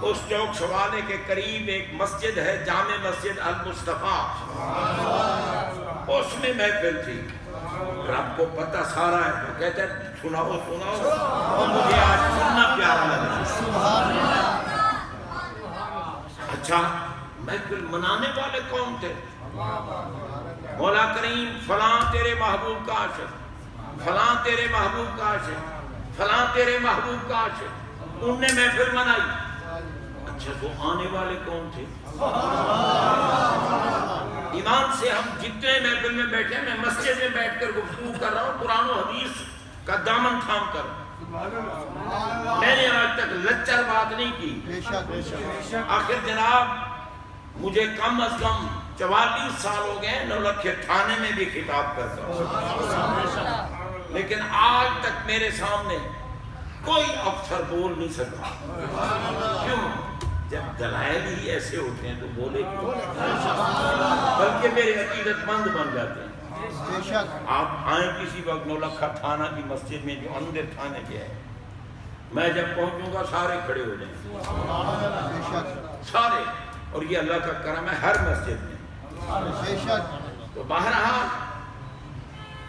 اس چوک شوالے کے قریب ایک مسجد ہے، جامع مسجد المصطفیٰ، اس میں محفل تھی۔ رب کو پتہ سارا ہے، وہ کہتے ہیں سناؤ سناؤ، اور مجھے آج سننا پیارا لگا۔ اچھا محفل منانے والے کون تھے؟ مولا کریم فلاں تیرے محبوب کا عاشق، فلاں تیرے محبوب کا عاشق، فلاں تیرے محبوب کا عاشق، ان نے محفل منائی۔ اچھا وہ آنے والے کون تھے؟ ایمان سے ہم جتنے محفل میں بیٹھے ہیں، میں مسجد میں بیٹھ کر گفتگو کر رہا ہوں قرآن و حدیث کا دامن تھام کر، میں نے آج تک لچر بات نہیں کی۔ آخر جناب مجھے کم از کم 44 سال ہو گئے نولکھے تھانے میں بھی خطاب کرتا ہوں، لیکن آج تک میرے سامنے کوئی افسر بول نہیں سکتا۔ کیوں؟ جب دلائل ہی ایسے ہوتے ہیں تو بولے کیوں؟ بلکہ میرے عقیدت مند بن جاتے ہیں۔ آپ آئیں کسی وقت نولکھا تھانہ کی مسجد میں جو اندر تھانے کے ہے، میں جب پہنچوں گا سارے کھڑے ہو جائیں، سارے، اور یہ اللہ کا کرم ہے ہر مسجد میں۔ تو بہرحال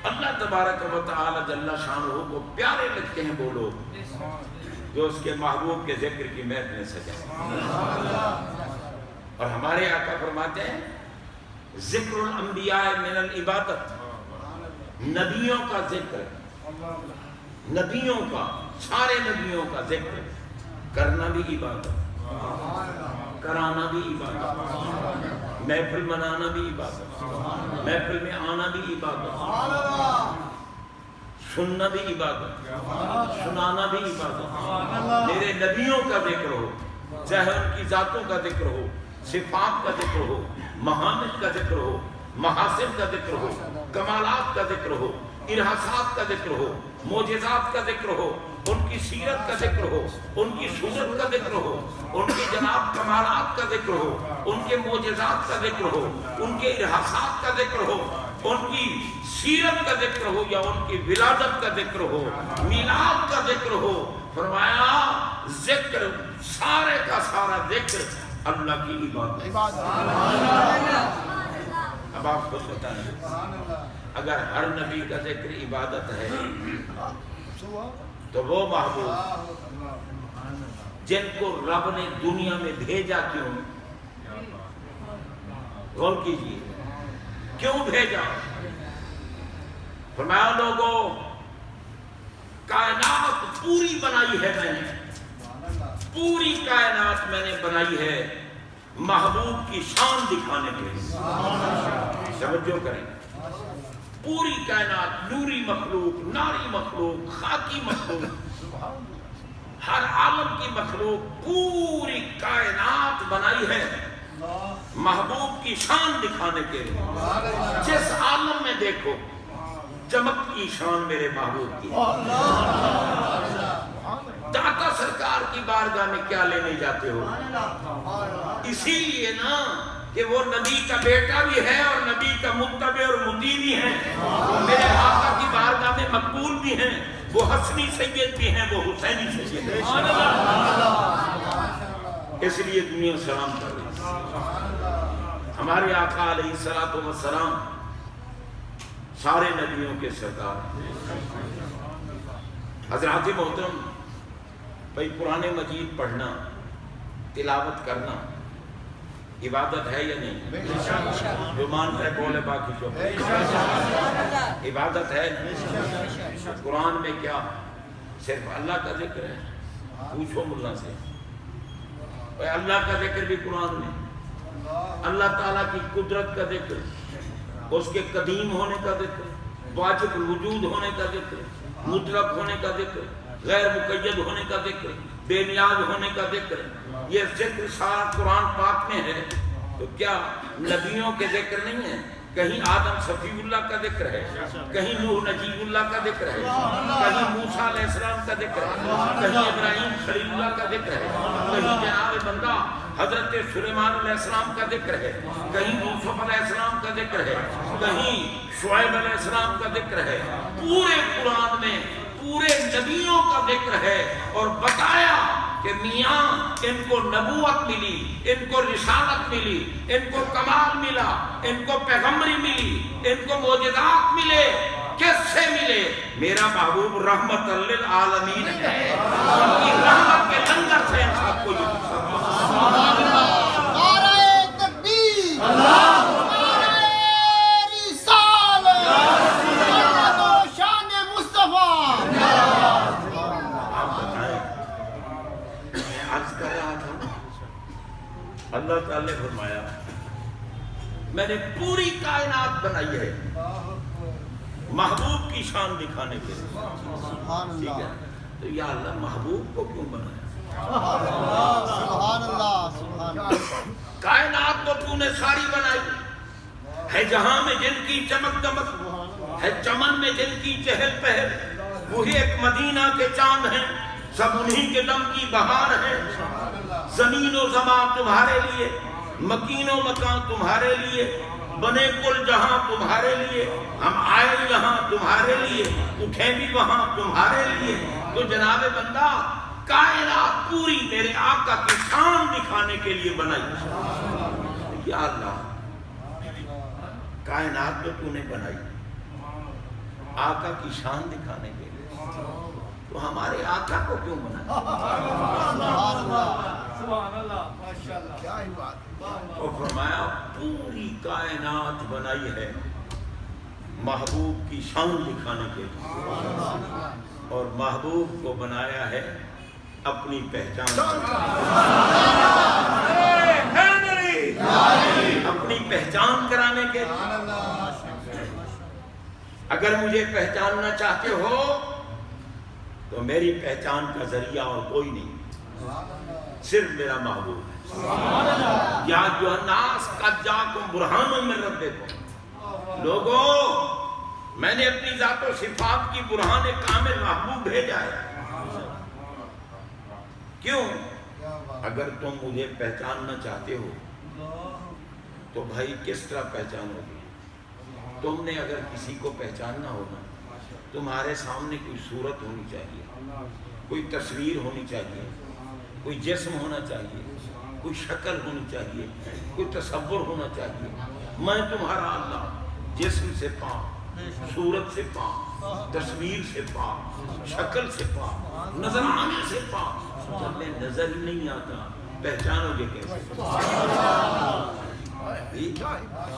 اللہ تبارک و تعالی جل شانہ کو پیارے لگتے ہیں وہ لوگ جو اس کے محبوب کے ذکر کی محفلیں سجائیں۔ اور ہمارے آقا فرماتے ہیں ذکر الانبیاء من العبادت، نبیوں کا ذکر، نبیوں کا، سارے نبیوں کا ذکر کرنا بھی عبادت، کرانا بھی عبادت، محفل منانا بھی عبادت، محفل میں آنا بھی عبادت، سننا بھی عبادت، سنانا بھی عبادت۔ میرے نبیوں کا ذکر ہو، چاہے ان کی ذاتوں کا ذکر ہو، صفات کا ذکر ہو، محامد کا ذکر ہو، محاسن کا ذکر ہو، کمالات کا ذکر ہو، ارحاسات کا ذکر ہو، معجزات کا ذکر ہو، ان کی سیرت کا ذکر ہو، ان کی صورت کا ذکر ہو، ان کی جناب کمالات کا ذکر ہو، ان کے معجزات کا ذکر ہو، ان کے ارحاسات کا ذکر ہو، ان کی سیرت کا ذکر ہو یا ان کی ولادت کا ذکر ہو، میلاد کا ذکر ہو، فرمایا ذکر سارے کا سارا ذکر اللہ کی عبادت۔ اب آپ کو بتائیں اگر ہر نبی کا ذکر عبادت ہے تو وہ محبوب جن کو رب نے دنیا میں بھیجا کیوں؟ غور کیجیے کیوں بھیجا؟ فرمایا لوگوں کائنات پوری بنائی ہے میں نے، پوری کائنات میں نے بنائی ہے محبوب کی شان دکھانے کے لیے۔ توجہ کریں، پوری کائنات، نوری مخلوق، ناری مخلوق، خاکی مخلوق، ہر عالم کی مخلوق، پوری کائنات بنائی ہے محبوب کی شان دکھانے کے لیے۔ جس عالم میں دیکھو چمک کی شان میرے محبوب کی۔ داتا سرکار کی بارگاہ میں کیا لینے جاتے ہو؟ اسی لیے نا کہ وہ نبی کا بیٹا بھی ہے اور نبی کا متبع اور مطیع بھی ہے، وہ میرے آقا کی بارگاہ میں مقبول بھی ہیں، وہ حسنی سید بھی ہیں، وہ حسینی سید بھی ہیں۔ اس لیے دنیا سلام کر رہی ہے۔ ہمارے آقا علیہ السلام سارے نبیوں کے سردار ہیں۔ حضرات محترم، بھئی قرآن مجید پڑھنا، تلاوت کرنا عبادت ہے یا نہیں؟ جو مانتا ہے بولے، باقی جو عبادت ہے۔ قرآن میں کیا صرف اللہ کا ذکر ہے؟ پوچھو ملا سے، اللہ کا ذکر بھی قرآن میں، اللہ تعالیٰ کی قدرت کا ذکر، اس کے قدیم ہونے کا ذکر، واجب الوجود ہونے کا ذکر، مطلق ہونے کا ذکر، غیر مقید ہونے کا ذکر، بے نیاز ہونے کا ذکر، یہ ذکر سارا قرآن پاک میں ہے۔ تو کیا نبیوں کے ذکر نہیں ہے؟ کہیں آدم صفی اللہ کا ذکر ہے، کہیں نوح نجیب اللہ کا ذکر ہے، کہیں موسیٰ علیہ السلام کا ذکر ہے، کہیں ابراہیم خلیل اللہ کا ذکر ہے، کہیں جناب بندہ حضرت سلیمان علیہ السلام کا ذکر ہے، کہیں یوسف علیہ السلام کا ذکر ہے، کہیں شعیب علیہ السلام کا ذکر ہے۔ پورے قرآن میں پورے نبیوں کا ذکر ہے، اور بتایا کہ میاں ان کو نبوت ملی، ان کو رسالت ملی، ان کو کمال ملا، ان کو پیغمبری ملی، ان کو معجزات ملے۔ کس سے ملے؟ میرا محبوب رحمت للعالمین ہے، ان کی رحمت کے لنگر سے ان سب کو یہ نعرہ تکبیر، نعرہ رسالت، عظمت و شان مصطفیٰ۔ آپ بتائیں، میں عرض کر رہا تھا، اللہ تعالیٰ نے فرمایا میں نے پوری کائنات بنائی ہے محبوب کی شان دکھانے کے لیے۔ سبحان ٹھیک ہے، اللہ، تو یا اللہ محبوب کو کیوں بنایا؟ سبحان اللہ، سبحان اللہ۔ کائنات تو تو نے ساری بنائی ہے، جہاں میں جن کی چمک دمک ہے، چمن میں جن کی چہل پہل، وہی ایک مدینہ کے چاند ہیں، سب انہی کے دم کی بہار ہے۔ زمین و زمان تمہارے لیے، مکین و مکان تمہارے لیے، بنے کل جہاں تمہارے لیے، ہم آئے یہاں تمہارے لیے، اٹھیں بھی وہاں تمہارے لیے۔ تو جناب بندہ کائنات پوری میرے آقا کی شان دکھانے کے لیے بنائی۔ یا اللہ، کائنات تو نے بنائی آقا کی شان دکھانے کے لیے، تو ہمارے آقا کو کیوں بنایا؟ اور فرمایا پوری کائنات بنائی ہے محبوب کی شان دکھانے کے لیے، اور محبوب کو بنایا ہے اپنی پہچان، اپنی پہچان کرانے کے لیے۔ اگر مجھے پہچاننا چاہتے ہو تو میری پہچان کا ذریعہ اور کوئی نہیں، صرف میرا محبوب ہے۔ یا جو الناس قد جاءکم برہان من ربکم، لوگو میں نے اپنی ذات و صفات کی برہان کامل محبوب بھیجا ہے۔ کیوں؟ اگر تم مجھے پہچاننا چاہتے ہو تو بھائی کس طرح پہچانو گے؟ تم نے اگر کسی کو پہچاننا ہوگا، تمہارے سامنے کوئی صورت ہونی چاہیے، کوئی تصویر ہونی چاہیے، کوئی جسم ہونا چاہیے، کوئی شکل ہونی چاہیے، کوئی تصور ہونا چاہیے۔ میں تمہارا اللہ جسم سے پاک، صورت سے پاک، تصویر سے پاک، شکل سے پاک، نظر آنے سے پاک۔ جب میں نظر ہی نہیں آتا پہچانو گے کیسے؟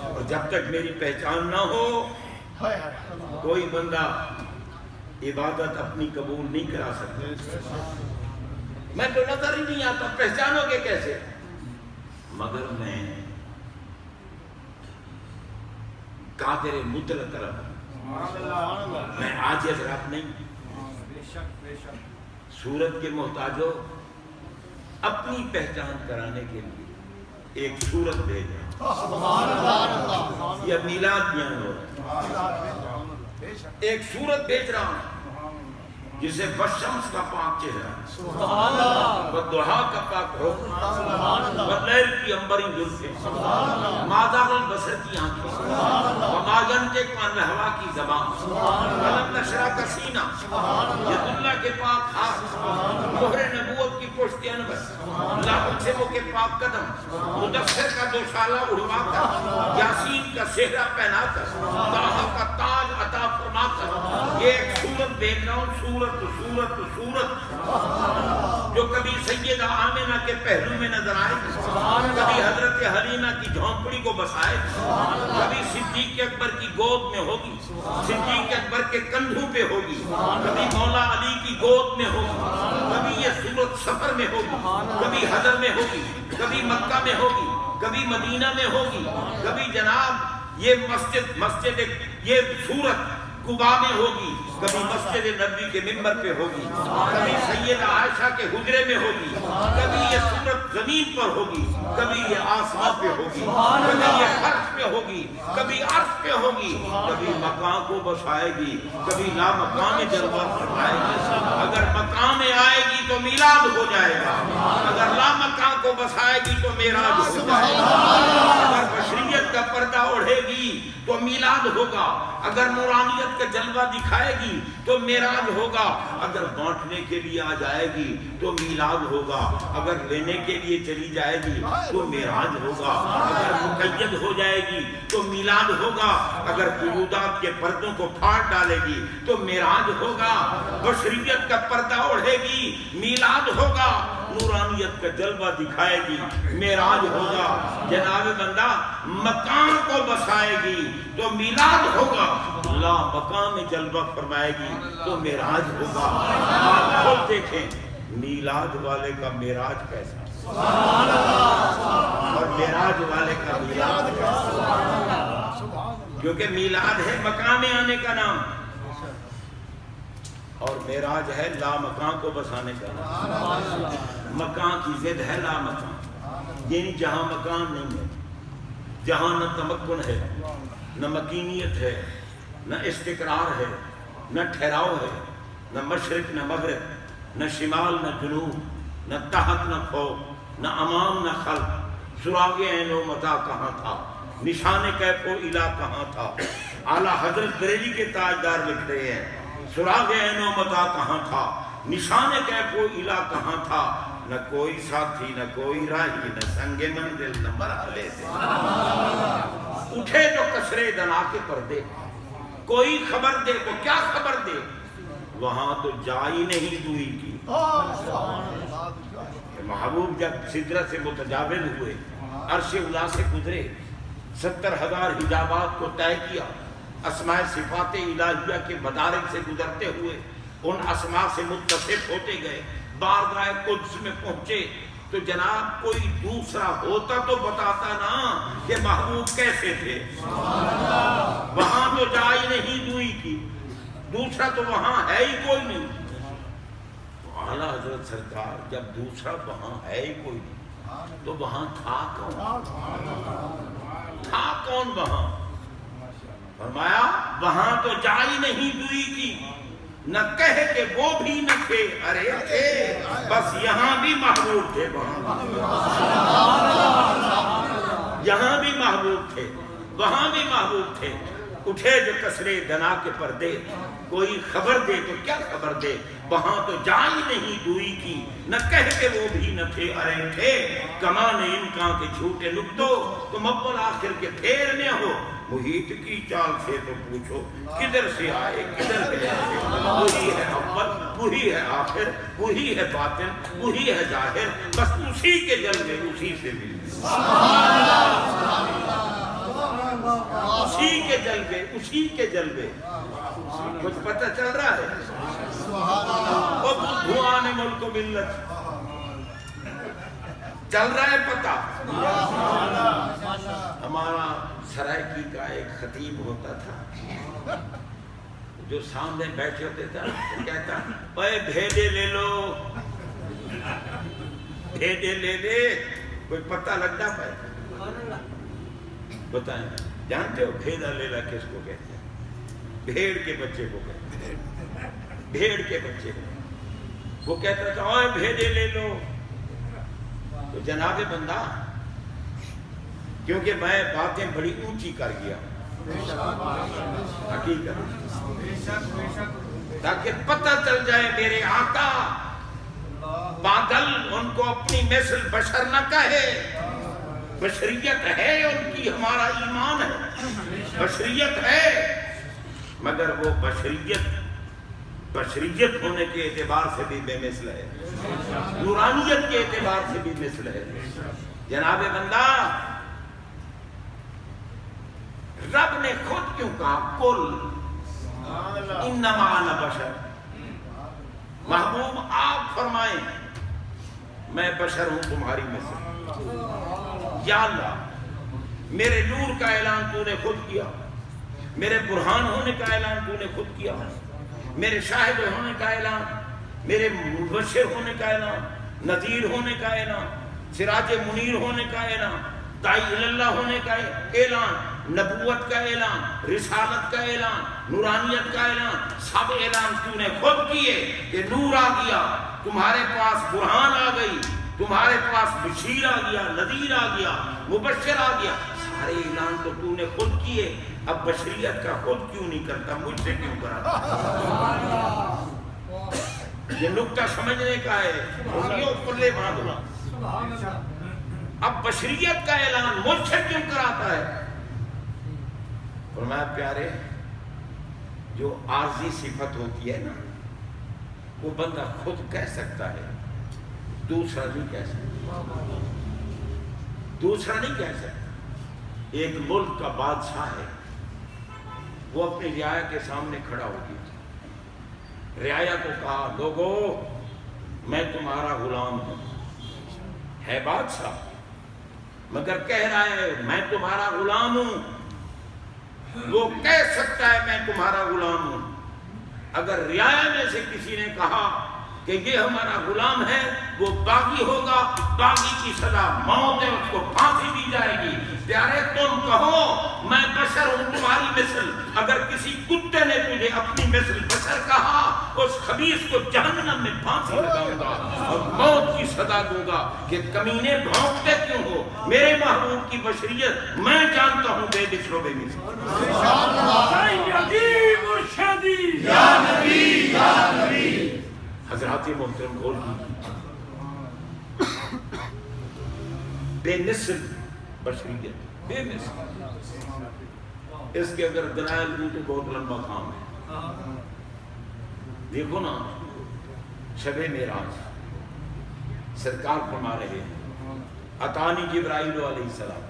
اور جب تک میری پہچان نہ ہو کوئی بندہ عبادت اپنی قبول نہیں کرا سکتا۔ میں تو نظر ہی نہیں آتا، پہچانو گے کیسے؟ مگر میں قادر مطلق رب ہوں، میں عاجز رب نہیں۔ صورت کے محتاج ہو، اپنی پہچان کرانے کے لیے ایک صورت بھیجا، یہ میلاد بیان ہو رہا ہے، ایک صورت بھیج رہا ہوں جسے والشمس کا پاک چہرہ، والضحیٰ کا پاک حکم، واللیل کی عنبری زلفیں، ما زاغ البصر کی آنکھیں، وما ینطق عن الہویٰ کی زبان، ولم نشرح کا سینہ، ید اللہ کے پاک ہاتھ، مہر نبوت کی پشت انور، لاحق کے پاک قدم، مدثر کا دوشالہ اڑوا کر، یاسین کا صحرا پہنا کر، طٰہٰ کا تاج عطا فرما کر، یہ ایک صورت دیکھ رہا ہوں، صورت جو کبھی سیدہ آمنہ کے پہلو میں نظر آئے، کبھی حضرت حلیمہ کی جھونپڑی کو بسائے، کبھی صدیق اکبر کی گود میں ہوگی، صدیق اکبر کے کندھوں پہ ہوگی، کبھی مولا علی کی گود میں ہوگی، کبھی یہ سورت سفر میں ہوگی، کبھی حضر میں ہوگی، کبھی مکہ میں ہوگی، کبھی مدینہ میں ہوگی، کبھی جناب یہ مسجد یہ سورت قباء میں ہوگی، کبھی مسجد نبوی کے منبر پہ ہوگی، کبھی سیدہ عائشہ کے حجرے میں ہوگی، کبھی یہ سورت زمین پر ہوگی، کبھی یہ آسمان پہ ہوگی، کبھی یہ فرش پہ ہوگی، کبھی عرش پہ ہوگی، کبھی مکان کو بسائے گی، کبھی لا مکان میں جلوہ فرمائے گی۔ اگر مکان میں آئے گی تو میلاد ہو جائے گا، اگر لا مکان کو بسائے گی تو معراج ہو جائے گا، اگر بشریت کا پردہ اڑھے گی تو میلاد ہوگا، اگر نورانیت کا جلوہ دکھائے گی تو معراج ہوگا، اگر بانٹنے کے لیے آ جائے گی تو میلاد ہوگا، اگر لینے کے لیے چلی جائے گی تو معراج ہوگا، اگر مقید ہو جائے گی تو میلاد ہوگا، اگر قیودات کے پردوں کو پھاڑ ڈالے گی تو معراج ہوگا، بشریت کا پردہ اڑھے گی میلاد ہوگا، نورانیت کا جلوہ دکھائے گی معراج ہوگا۔ جناب بندہ مکان کو بسائے گی تو میلاد ہوگا، لا مکان میں جلوہ فرمائے گی تو معراج ہوگا۔ آپ خود دیکھیں میلاد والے کا معراج کیسا اور معراج والے کا میلاد کیسا، کیونکہ میلاد ہے مکان میں آنے کا نام اور معراج ہے لا مکان کو بسانے کا نام۔ مکان کی ضد ہے لا مکان، یعنی جہاں مکان نہیں ہے، جہاں نہ تمکن ہے، نہ مکینیت ہے، نہ استقرار ہے، نہ ٹھہراؤ ہے، نہ مشرق نہ مغرب، نہ شمال نہ جنوب، نہ تحت نہ فوق، نہ امام نہ خلف، سراغ عین و متا کہاں تھا، نشان کیف و الہ کہاں تھا۔ اعلیٰ حضرت بریلی کے تاجدار لکھ رہے ہیں سراغ عین و متا کہاں تھا، نشان کیف و الہ کہاں تھا، نہ کوئی ساتھی نہ کوئی راہی، نہ سنگ منزل نہ مرحلے سے۔ اٹھے جو کسرے دنا کے پردے، کوئی خبر دے تو کیا خبر دے، وہاں تو جا ہی نہیں دوئی کی۔ محبوب جب سدرت سے متجاوز ہوئے، عرش اولی سے گزرے، 70,000 حجابات کو طے کیا، اسماء صفات الہیہ کے مدارک سے گزرتے ہوئے ان اسماء سے متصف ہوتے گئے، بارگاہ قدس میں پہنچے تو جناب کوئی دوسرا ہوتا تو بتاتا نا کہ محبوب کیسے تھے۔ وہاں تو جا ہی نہیں دوئی کی، دوسرا تو وہاں ہے ہی کوئی نہیں۔ اعلیٰ حضرت سرکار جب دوسرا وہاں ہے ہی کوئی نہیں تو وہاں تھا کون؟ تھا کون وہاں؟ فرمایا وہاں تو جا ہی نہیں دوئی کی، نہ کہے کہ وہ بھی نہ تھے، ارے تھے، بس یہاں بھی محبوب تھے، یہاں بھی محبوب تھے، وہاں بھی محبوب تھے۔ اٹھے جو کسرے دنا کے پردے، کوئی خبر دے تو کیا خبر دے، وہاں تو جا ہی نہیں دوئی کی، نہ کہہ کے وہ بھی نہ تھے، ارے تھے، کمان امکان کے جھوٹے نکتو، تم اول آخر کے پھیر میں ہو، محیط کی چال سے تو پوچھو کدھر سے آئے کدھر گئے، وہی ہے اول وہی ہے آخر، وہی ہے باطن وہی ہے ظاہر، بس اسی کے جلوے اسی سے ملتے، اسی کے جلوے اسی کے جلوے۔ کچھ پتہ چل رہا ہے؟ وہ بدھوان ملک و ملت چل رہا ہے پتہ؟ ہمارا سرائکی کا ایک خطیب ہوتا تھا جو سامنے بیٹھے ہوتے تھا، وہ کہتا اے بھیڑے لے لو، بھیڑے لے لے، کوئی پتہ لگتا ہے؟ بتائیں، جانتے ہو بھیڑا لیلا کس کو کہتے ہیں؟ بھیڑ کے بچے کو کہتے ہیں، بھیڑ کے بچے کو۔ وہ کہتا تھا اے بھیڑے لے لو، تو جناب بندہ کیونکہ میں باتیں بڑی اونچی کر گیا حقیقت، تاکہ پتہ چل جائے میرے آقا بادل ان کو اپنی مثل بشر نہ کہے، بشریت ہے ان کی، ہمارا ایمان ہے، بشریت ہے، مگر وہ بشریت ہونے کے اعتبار سے بھی بے مثل ہے، نورانیت کے اعتبار سے بھی مثل ہے۔ جناب بندہ رب نے خود کیوں کہا کل انما انا بشر؟ محبوب آپ فرمائیں میں بشر ہوں تمہاری مثل. یا اللہ میرے نور کا اعلان تو نے خود کیا، میرے برہان ہونے کا اعلان تو نے خود کیا، میرے شاہد ہونے کا اعلان، میرے مبشر ہونے کا اعلان، نذیر ہونے کا اعلان، سراج منیر ہونے کا اعلان، داعی اللہ ہونے کا اعلان، نبوت کا اعلان، رسالت کا اعلان، نورانیت کا اعلان، سب اعلان تو نے خود کیے کہ نور آ گیا، تمہارے پاس برہان آ گئی، تمہارے پاس بشیر آ گیا، نذیر آ گیا، مبشر آ گیا، سارے اعلان تو نے خود کیے. اب بشریت کا خود کیوں نہیں کرتا، مجھ سے کیوں کراتا؟ یہ نکتہ سمجھنے کا ہے، انگلیوں پلے باندھنا. اب بشریت کا اعلان مجھ سے کیوں کراتا ہے؟ فرمایا پیارے جو عارضی صفت ہوتی ہے نا وہ بندہ خود کہہ سکتا ہے، دوسرا نہیں کہہ سکتا. دوسرا نہیں کہہ سکتا. ایک ملک کا بادشاہ ہے، وہ اپنی رعایا کے سامنے کھڑا ہو گیا، رعایا کو کہا لوگو میں تمہارا غلام ہوں. ہے بادشاہ مگر کہہ رہا ہے میں تمہارا غلام ہوں. وہ کہہ سکتا ہے میں تمہارا غلام ہوں. اگر رعایا میں سے کسی نے کہا کہ یہ ہمارا غلام ہے وہ باغی ہوگا، باغی کی سزا موت ہے، اس کو پھانسی دی جائے گی. پیارے تم کہو میں بشر ہوں تمہاری مثل. اگر کسی کتے نے تجھے اپنی مثل بشر کہا اس خبیث کو جہنم میں پھانسی لگاؤں گا اور موت کی سزا دوں گا. کہ کمینے بھونکتے کیوں ہو؟ میرے محبوب کی بشریت میں جانتا ہوں بے مثل و بے مثل. یا نبی یا نبی. حضرات محترم غور کیجیے، بے مثل بشریت، بے مثل. اس کے اگر دلائل دوں تو بہت لمبا کام ہے. دیکھو نا شب معراج سرکار فرما رہے ہیں اتانی جبرائیل علیہ السلام،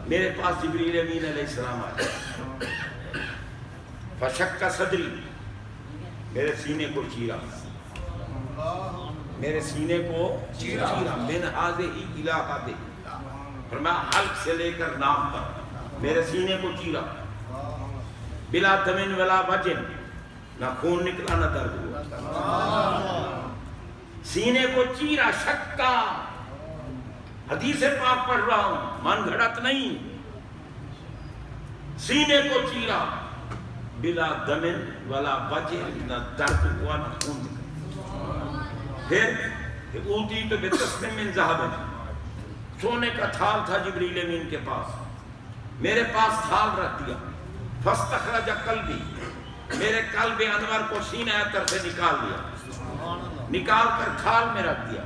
میرے پاس جبریل امین علیہ السلام آئے. فشق صدری، میرے سینے کو چیرا، میرے سینے کو چیرا من ہذہ الی ہذہ. فرمایا حلق سے لے کر ناک تک میرے سینے کو چیرا. بلا دم ولا وجن، نہ خون نکلا نہ درد ہوا. سینے کو چیرا، شکا. حدیث پاک پڑھ رہا ہوں، من گھڑت نہیں. سینے کو چیرا، بلا دم ولا وجن، نہ درد ہوا نہ خون نکلا. پھر اوتی تو بتسم من ذهب، سونے کا تھال تھا جبریل امین کے پاس، میرے پاس تھال رکھ دیا. فاستخرج قلبی، میرے قلب انور کو سینہ اطہر سے نکال لیا، نکال کر تھال میں رکھ دیا.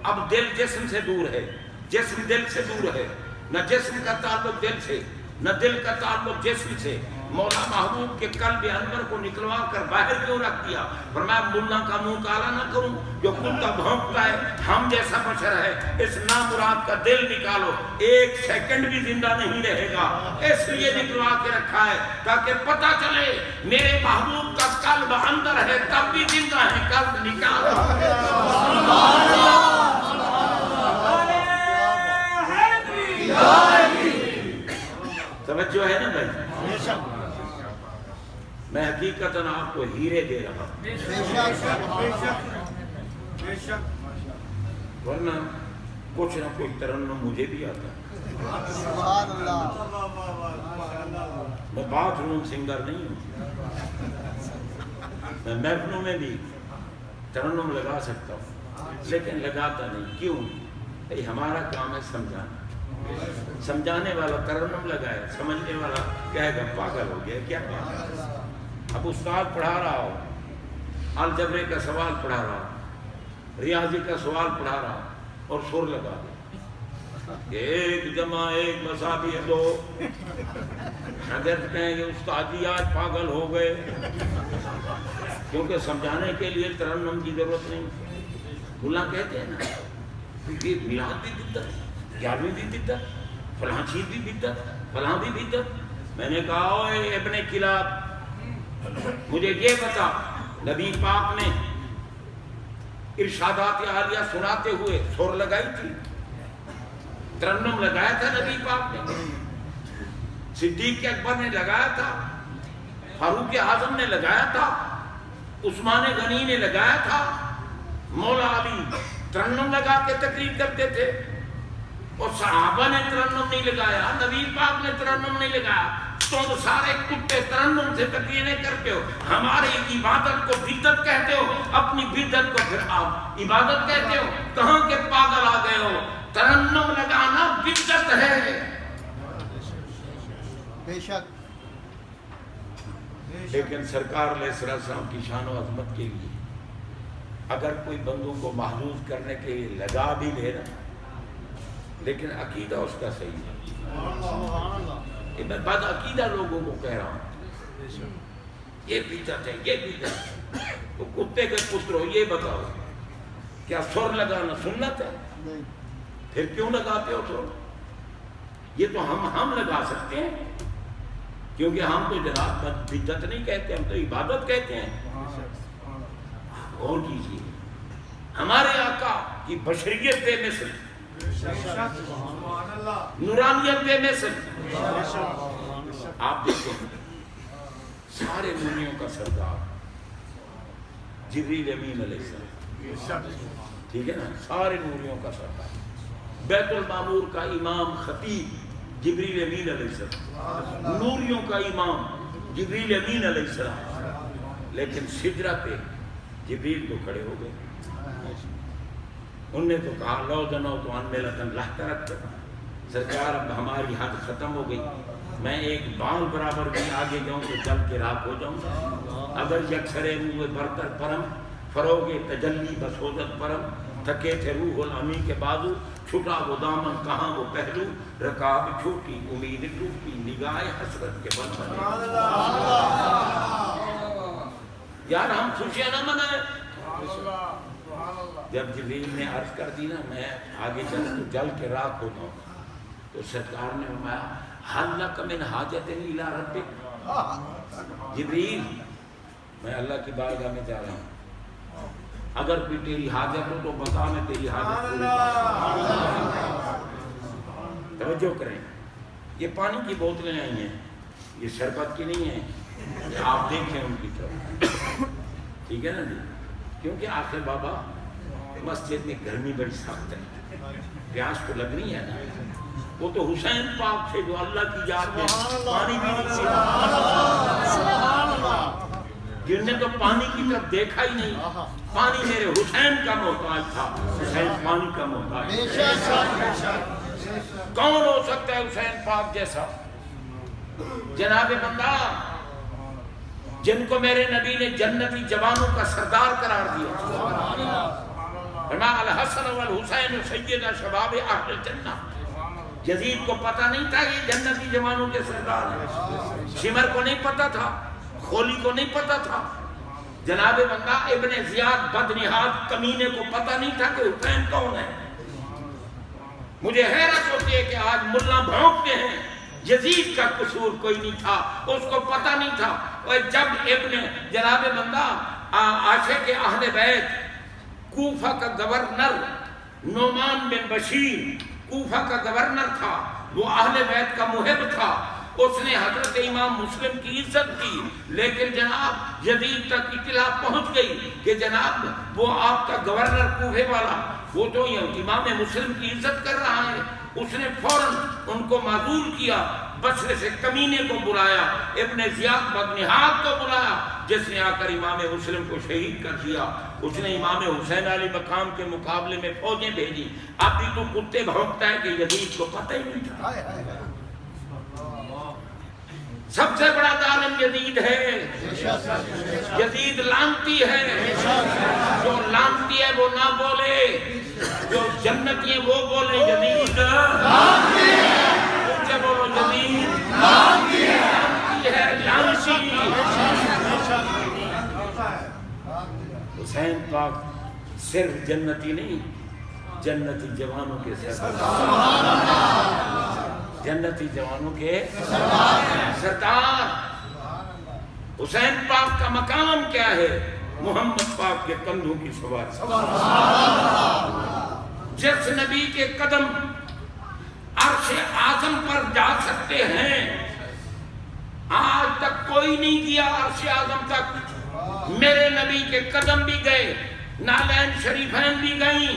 اب دل جسم سے دور ہے، جسم دل سے دور ہے. نہ جسم کا تعلق دل سے، نہ دل کا تعلق جسم سے. مولا محبوب کے قلب انور کو نکلوا کر باہر کیوں رکھ دیا؟ فرمایا ملا کا منہ کالا نہ کروں، جو کتا بھونکتا ہے ہم جیسا بشر ہے. اس نامراد کا دل نکالو، ایک سیکنڈ بھی زندہ نہیں رہے گا. اس لیے نکلوا کے رکھا ہے تاکہ پتہ چلے میرے محبوب کا قلب اندر ہے تب بھی زندہ ہے. قلب نکالو. توجہ ہے نا بھائی؟ میں حقیقتاً آپ کو ہیرے دے رہا ہوں، ورنہ کچھ نہ کوئی ترنم مجھے بھی آتا ہے. میں باتھ روم سنگر نہیں ہوں، میں محفلوں میں بھی ترنم لگا سکتا ہوں لیکن لگاتا نہیں. کیوں؟ بھئی ہمارا کام ہے سمجھانا. سمجھانے والا ترنم لگائے، سمجھنے والا کہے گا پاگل ہو گیا. کیا پاگل؟ اب استاد پڑھا رہا ہو، الجبرے کا سوال پڑھا رہا ہو، ریاضی کا سوال پڑھا رہا ہو اور سر لگا دے 1 جمع 1 مساوی 2. اگر کہیں گے استاد جی آج پاگل ہو گئے، کیونکہ سمجھانے کے لیے ترنم کی ضرورت نہیں. ملا کہتے ہیں نا یہ میلاد بھی بدعت، 11ویں بھی بدعت، فلاں چیز بھی بدعت، فلاں بھی بدعت. میں نے کہا اوے ابن کلاب مجھے یہ بتا، نبی پاک نے ارشادات عالیہ سناتے ہوئے سر لگائی تھی، ترنم لگایا تھا نبی پاک نے، صدیق اکبر نے لگایا تھا، فاروق اعظم نے لگایا تھا، عثمان غنی نے لگایا تھا، مولا علی ترنم لگا کے تقریر کرتے تھے، اور صحابہ نے ترنم نہیں لگایا، نبی پاک نے ترنم نہیں لگایا، تم سارے کتے ترنم سے تقریریں کرتے ہو، ہماری عبادت کو بدعت کہتے ہو، اپنی بدعت کو پھر آپ عبادت کہتے ہو، کہاں کے پاگل آ گئے ہو؟ ترنم لگانا بدعت ہے۔ بے شک لیکن سرکار علیہ السلام کی شان و عظمت کے لیے اگر کوئی بندوں کو محظوظ کرنے کے لیے لگا بھی لے نا، لیکن عقیدہ اس کا صحیح ہے۔ یہ میں بد عقیدہ لوگوں کو کہہ رہا ہوں، یہ بدعت ہے، یہ بدعت ہے۔ تو کتے کے پترو یہ بتاؤ، کیا سر لگانا سنت ہے؟ پھر کیوں لگاتے ہو سر؟ یہ تو ہم لگا سکتے ہیں، کیونکہ ہم تو جناب بدعت نہیں کہتے، ہم تو عبادت کہتے ہیں۔ اور کیجیے، ہمارے آقا کی بشریت بے مثل، نورانیت بے مثل، آپ دیکھیں سارے نوریوں کا سردار جبریل امین علیہ السلام، ٹھیک ہے نا، سارے نوریوں کا سردار، بیت المعمور کا امام خطیب جبریل امین علیہ السلام، نوریوں کا امام جبریل امین علیہ السلام، لیکن سدرہ پہ جبریل تو کھڑے ہو گئے، انہوں نے تو کہا لو دنو تو ان ملتن لہ ترکت، سرکار اب ہماری حد ختم ہو گئی، میں ایک بال برابر بھی آگے جاؤں تو چل کے راک ہو جاؤں، اگر یکسرے روح برتر پرم فروغ تجلی بسودت پرم، تھکے تھے روح الامی کے بازو، چھٹا وہ دامن کہاں وہ پہلو، رکاب چھوٹی امید ٹوٹی نگاہ حسرت کے بل بنے۔ یار ہم خوشیاں نہ منائیں۔ جب جبریل نے عرض کر دی نا میں آگے چل تو جل کے راک ہوتا ہوں، تو سرکار نے فرمایا حل لک من حاجت الی ربک، جبریل میں اللہ کی بارگاہ میں جا رہا ہوں، اگر کوئی تیری حاجت ہو تو بتا، میں تیری حاجت پوری کروں۔ توجہ کریں، یہ پانی کی بوتلیں آئی ہیں، یہ شربت کی نہیں ہیں، آپ دیکھیں ان کی طرف، ٹھیک ہے نا جی، کیونکہ آخر بابا مسجد میں گرمی بڑی سخت ہے، پیاس تو لگنی ہے نا، وہ تو حسین پاک سے جو اللہ کی یاد میں پانی بھی نہیں پیا، جن نے تو پانی کی طرف دیکھا ہی نہیں، پانی میرے حسین کا محتاج تھا، حسین پانی کا محتاج، کون ہو سکتا ہے حسین پاک جیسا؟ جناب بندہ جن کو میرے نبی نے جنتی جوانوں کا سردار قرار دیا، الحسن والحسین سیدہ شباب اہل الجنہ، یزید کو پتہ نہیں تھا یہ جنتی جوانوں کے سردار ہیں، شمر کو نہیں پتہ تھا، خولی کو نہیں پتہ تھا، جناب بندہ ابن زیاد بدنہاد کمینے کو پتہ نہیں تھا کہ حسین کون ہے۔ مجھے حیرت ہوتی ہے کہ آج ملا بھونکتے ہیں یزید کا قصور کوئی نہیں تھا، اس کو پتہ نہیں تھا، اور جب ابن جناب بندہ عاشق اہل بیت کوفہ کا گورنر نعمان بن بشیر کوفہ کا گورنر تھا، وہ اہل بیت کا محب تھا، اس نے حضرت امام مسلم کی عزت کی، لیکن جناب یزید تک اطلاع پہنچ گئی کہ جناب وہ آپ کا گورنر کوفے والا وہ تو امام مسلم کی عزت کر رہا ہے، اس نے فوراً ان کو معزول کیا، بصرے سے کمینے کو بلایا، ابن زیاد بدنہاد کو بلایا، جس نے آ کر امام مسلم کو شہید کر دیا، اس نے امام حسین علی مقام کے مقابلے میں فوجیں بھیجی، اب بھی تو کتے بھونکتا ہے کہ یزید کو پتہ ہی نہیں تھا۔ سب سے بڑا ظالم یزید ہے، یزید لعنتی ہے، جو لعنتی ہے وہ نہ بولے، جو جنتی ہے وہ بولے یزید لعنتی ہے، اونچے بولو یزید لعنتی ہے، لعنتی حسین پاک صرف جنتی نہیں، جنتی جوانوں کے سردار، جنتی جوانوں کے سردار حسین پاک کا مقام کیا ہے؟ محمد پاک کے کندھوں کی سواری. جس نبی کے قدم عرش اعظم پر جا سکتے ہیں آج تک کوئی نہیں گیا عرش اعظم تک. میرے نبی کے قدم بھی گئے، نالین شریفین بھی گئیں.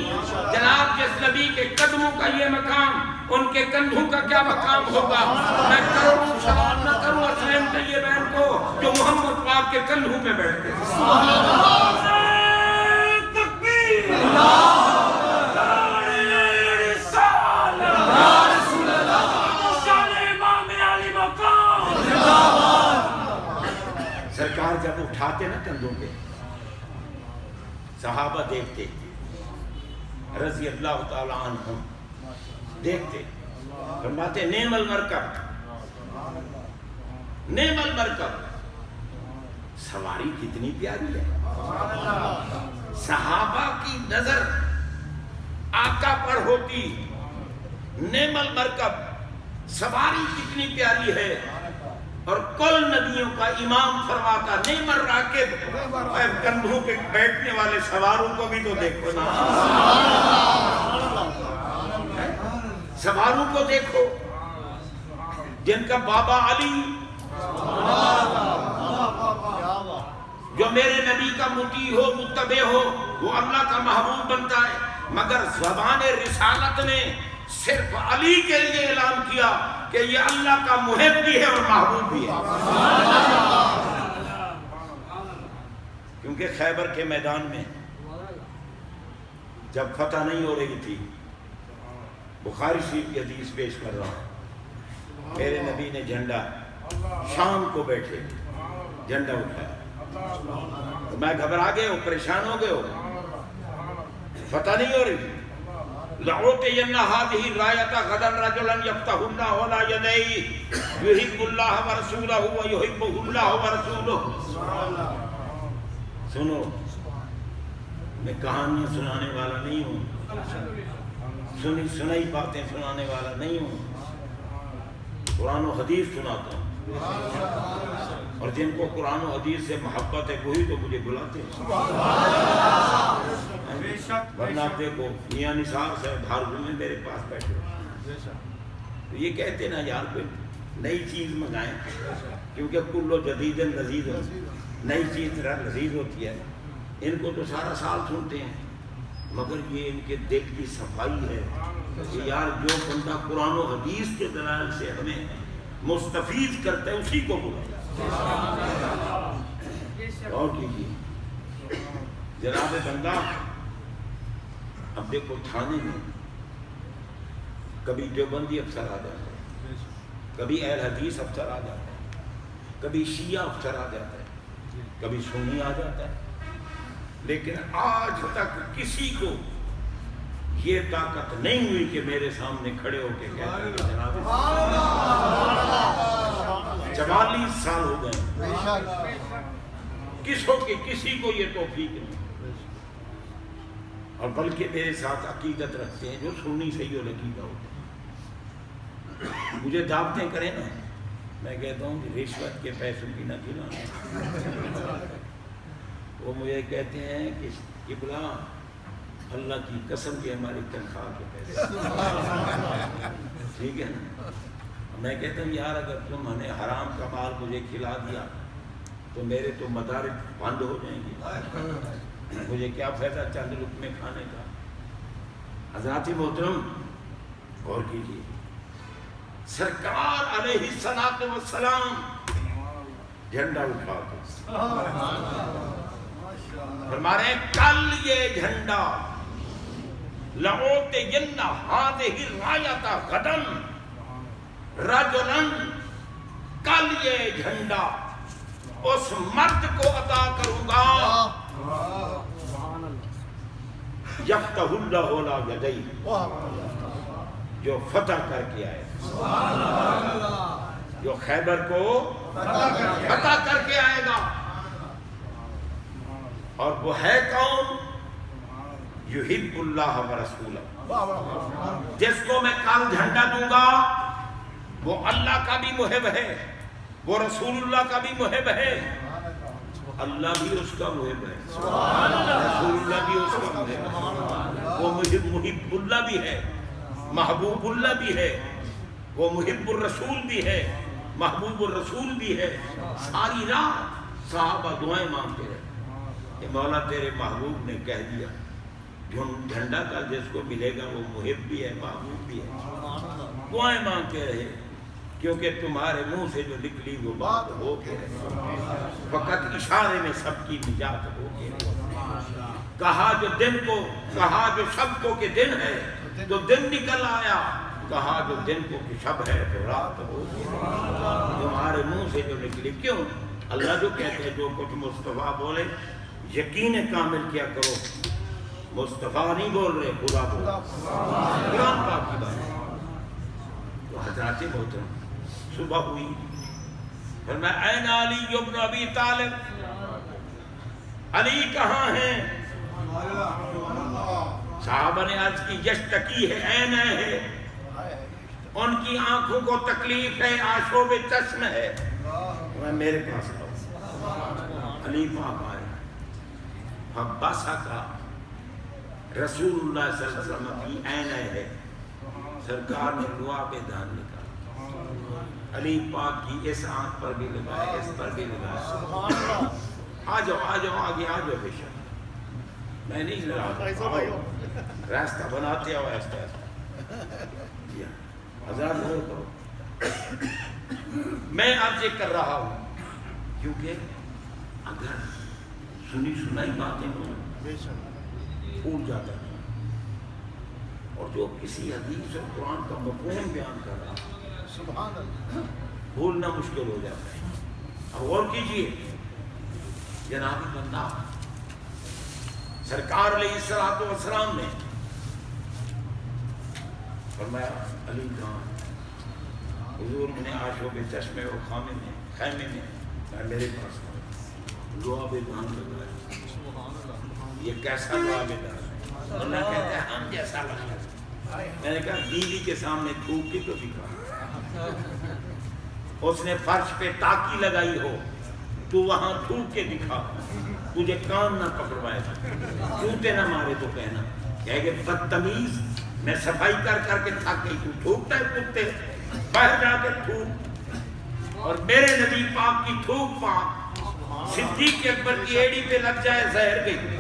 جناب جس نبی کے قدموں کا یہ مقام، ان کے کندھوں کا کیا مقام ہوگا؟ میں کروڑوں سوال نہ کروں حسین طیبین کو جو محمد پاک کے کندھوں پہ بیٹھتے ہیں. سرکار جب اٹھاتے نا کندھوں پہ، صحابہ دیکھتے رضی اللہ تعالیٰ عنہم، دیکھتے فرماتے نعم المرکب، نعم المرکب. سواری کتنی پیاری ہے. صحابہ کی نظر آقا پر ہوتی، نعم المرکب، سواری کتنی پیاری ہے. اور کل نبیوں کا امام فرماتا نعم الراکب، کندھوں پہ بیٹھنے والے سواروں کو بھی تو دیکھو نا، سواروں کو دیکھو جن کا بابا علی جو میرے نبی کا مطیع ہو، متبع ہو، وہ اللہ کا محبوب بنتا ہے. مگر زبان رسالت نے صرف علی کے لیے اعلان کیا کہ یہ اللہ کا محب بھی ہے اور محبوب بھی ہے. کیونکہ خیبر کے میدان میں جب فتح نہیں ہو رہی تھی، بخاری شریف کی حدیث پیش کر رہا ہوں، میرے نبی نے جھنڈا شام کو بیٹھے جھنڈا اٹھایا. میں گھبرا گئے ہو، پریشان ہو گئے ہو، فتح نہیں ہو رہی. لَعُوتِيَنَّ هَذِهِ الرَّايَةَ غَدًا رَجُلًا يَفْتَحُ اللَّهُ عَلَى يَدَيْهِ يُحِبُّ اللَّهَ وَرَسُولَهُ وَيُحِبُّهُ اللَّهُ وَرَسُولُهُ. سنو، میں کہانیاں سنانے والا نہیں ہوں، سنی سنائی باتیں سنانے والا نہیں ہوں، قرآن و حدیث سناتا ہوں. اور جن کو قرآن و حدیث سے محبت ہے وہی تو مجھے بلاتے ہیں. ورنہ آپ دیکھو میاں نثار صاحب بھارگو میں میرے پاس بیٹھے تو یہ کہتے نا یار کوئی نئی چیز منگائیں، کیونکہ کلو جدید لذیذ ہو، نئی چیز لذیذ ہوتی ہے. ان کو تو سارا سال سنتے ہیں، مگر یہ ان کے دل کی صفائی ہے کہ یار جو بندہ قرآن و حدیث کے دلائل سے ہمیں مستفید کرتا ہے اسی کو بلائیں. اور کیجیے جناب بندہ. اب دیکھو تھانے میں کبھی دیوبندی افسر آ جاتا ہے، کبھی اہل حدیث افسر آ جاتا ہے، کبھی شیعہ افسر آ جاتا ہے، کبھی سنی آ جاتا ہے. لیکن آج تک کسی کو یہ طاقت نہیں ہوئی کہ میرے سامنے کھڑے ہو کے کہتے ہیں جناب 44 سال ہو گئے کسی کو یہ توفیق نہیں. اور بلکہ میرے ساتھ عقیدت رکھتے ہیں جو سنی صحیح اور عقیدہ ہوتے ہیں. مجھے دعوتیں کریں نا، میں کہتا ہوں کہ رشوت کے پیسوں کی نہ کھلانا. وہ مجھے کہتے ہیں کہ قبلہ اللہ کی قسم کی ہماری تنخواہ کے پیسے ٹھیک ہے نا. میں کہتا ہوں یار اگر تم نے حرام کا مال مجھے کھلا دیا تو میرے تو مدارس بند ہو جائیں گی، مجھے کیا فائدہ چند لقمے کھانے کا. حضرات محترم غور کیجیے، سرکار علیہ السلام جھنڈا اٹھا کر فرما رہے ہیں کل یہ جھنڈا لَعُوتِيَنَّ هَذِهِ الرَّايَةَ غَدًا رَجُلًا، کل یہ جھنڈا اس مرد کو عطا کروں گا یفتح اللہ علی یدیہ، جو فتح کر کے آئے، جو خیبر کو فتح کر کے آئے گا. اور وہ ہے کون؟ یحب اللہ ورسولہ، جس کو میں کل جھنڈا دوں گا وہ اللہ کا بھی محب ہے، وہ رسول اللہ کا بھی محب ہے، اللہ بھی اس کا محب ہے، رسول اللہ بھی اس کا محب ہے، وہ محب اللہ بھی ہے، محبوب اللہ بھی ہے، وہ محب الرسول بھی ہے، محبوب الرسول بھی ہے۔ ساری رات صحابہ دعائیں مانگتے رہے کہ مولا تیرے محبوب نے کہہ دیا جھنڈا کا جس کو ملے گا وہ محب بھی ہے، محبوب بھی ہے۔ دعائیں مانگتے رہے کیونکہ تمہارے منہ سے جو نکلی وہ بات ہو کے رہے، فقط اشارے میں سب کی نجات ہو کے رہے۔ کہا جو دن کو، کہا جو شب کو کہ دن ہے تو دن نکل آیا، کہا جو دن کو کہ شب ہے تو رات ہو گئی۔ تمہارے منہ سے جو نکلی، کیوں؟ اللہ جو کہتے ہیں جو کچھ مصطفیٰ بولے یقین کامل کیا کرو، مصطفیٰ نہیں بول رہے، خدا بول رہے، قرآن پاک کی بات۔ تو حضرات محترم صبح ہوئی، فرمایا این علی ابن ابی طالب، علی کہاں ہیں؟ صحابہ نے عرض کی یشتکی ہے، این ہے، ان کی آنکھوں کو تکلیف ہے، آشوب چشم ہے، میں میرے پاس آؤ۔ علی پاک آئے، باسا کا رسول اللہ صلی اللہ علیہ وسلم کی عین ہے، سرکار نے لعاب دہن نکالا، علی پاک کی اس آنکھ پر بھی لگائے، اس پر بھی لگائے۔ آ جاؤ آ جاؤ آگے آ جاؤ، بے شک میں نہیں لڑا، راستہ بناتے ہو ایسا ایسا۔ حضرات غور کرو، میں آپ سے کر رہا ہوں کیونکہ اگر سنی سنائی باتیں بھول جاتا ہے، اور جو کسی حدیث اور قرآن کا مفہوم بیان کر رہا ہے بھولنا مشکل ہو جاتا ہے۔ اب غور کیجئے، جناب بندہ سرکار علیہ الصلوۃ والسلام نے فرمایا علی کہاں؟ حضور نے آشوب چشمے اور خیمے میں میرے پاس لعاب دہن لگایا۔ یہ کیسا لعاب دہن ہے؟ اللہ کہتا ہے ہم جیسا لگا۔ میں نے کہا بیوی کے سامنے تھوک کے تو دکھا، اس نے فرش پہ تاکی لگائی ہو تو وہاں تھوک کے دکھا، تجھے کان نہ پکڑوائے جوتے نہ مارے تو کہنا کہے کہ بدتمیز، میں صفائی کر کر کے تھک گئی، تو تھوکتا ہے کتے، باہر جا کے تھوک۔ اور میرے نبی پاک کی تھوک پاک صدیق اکبر کی ایڑی پہ لگ جائے زہر گئی،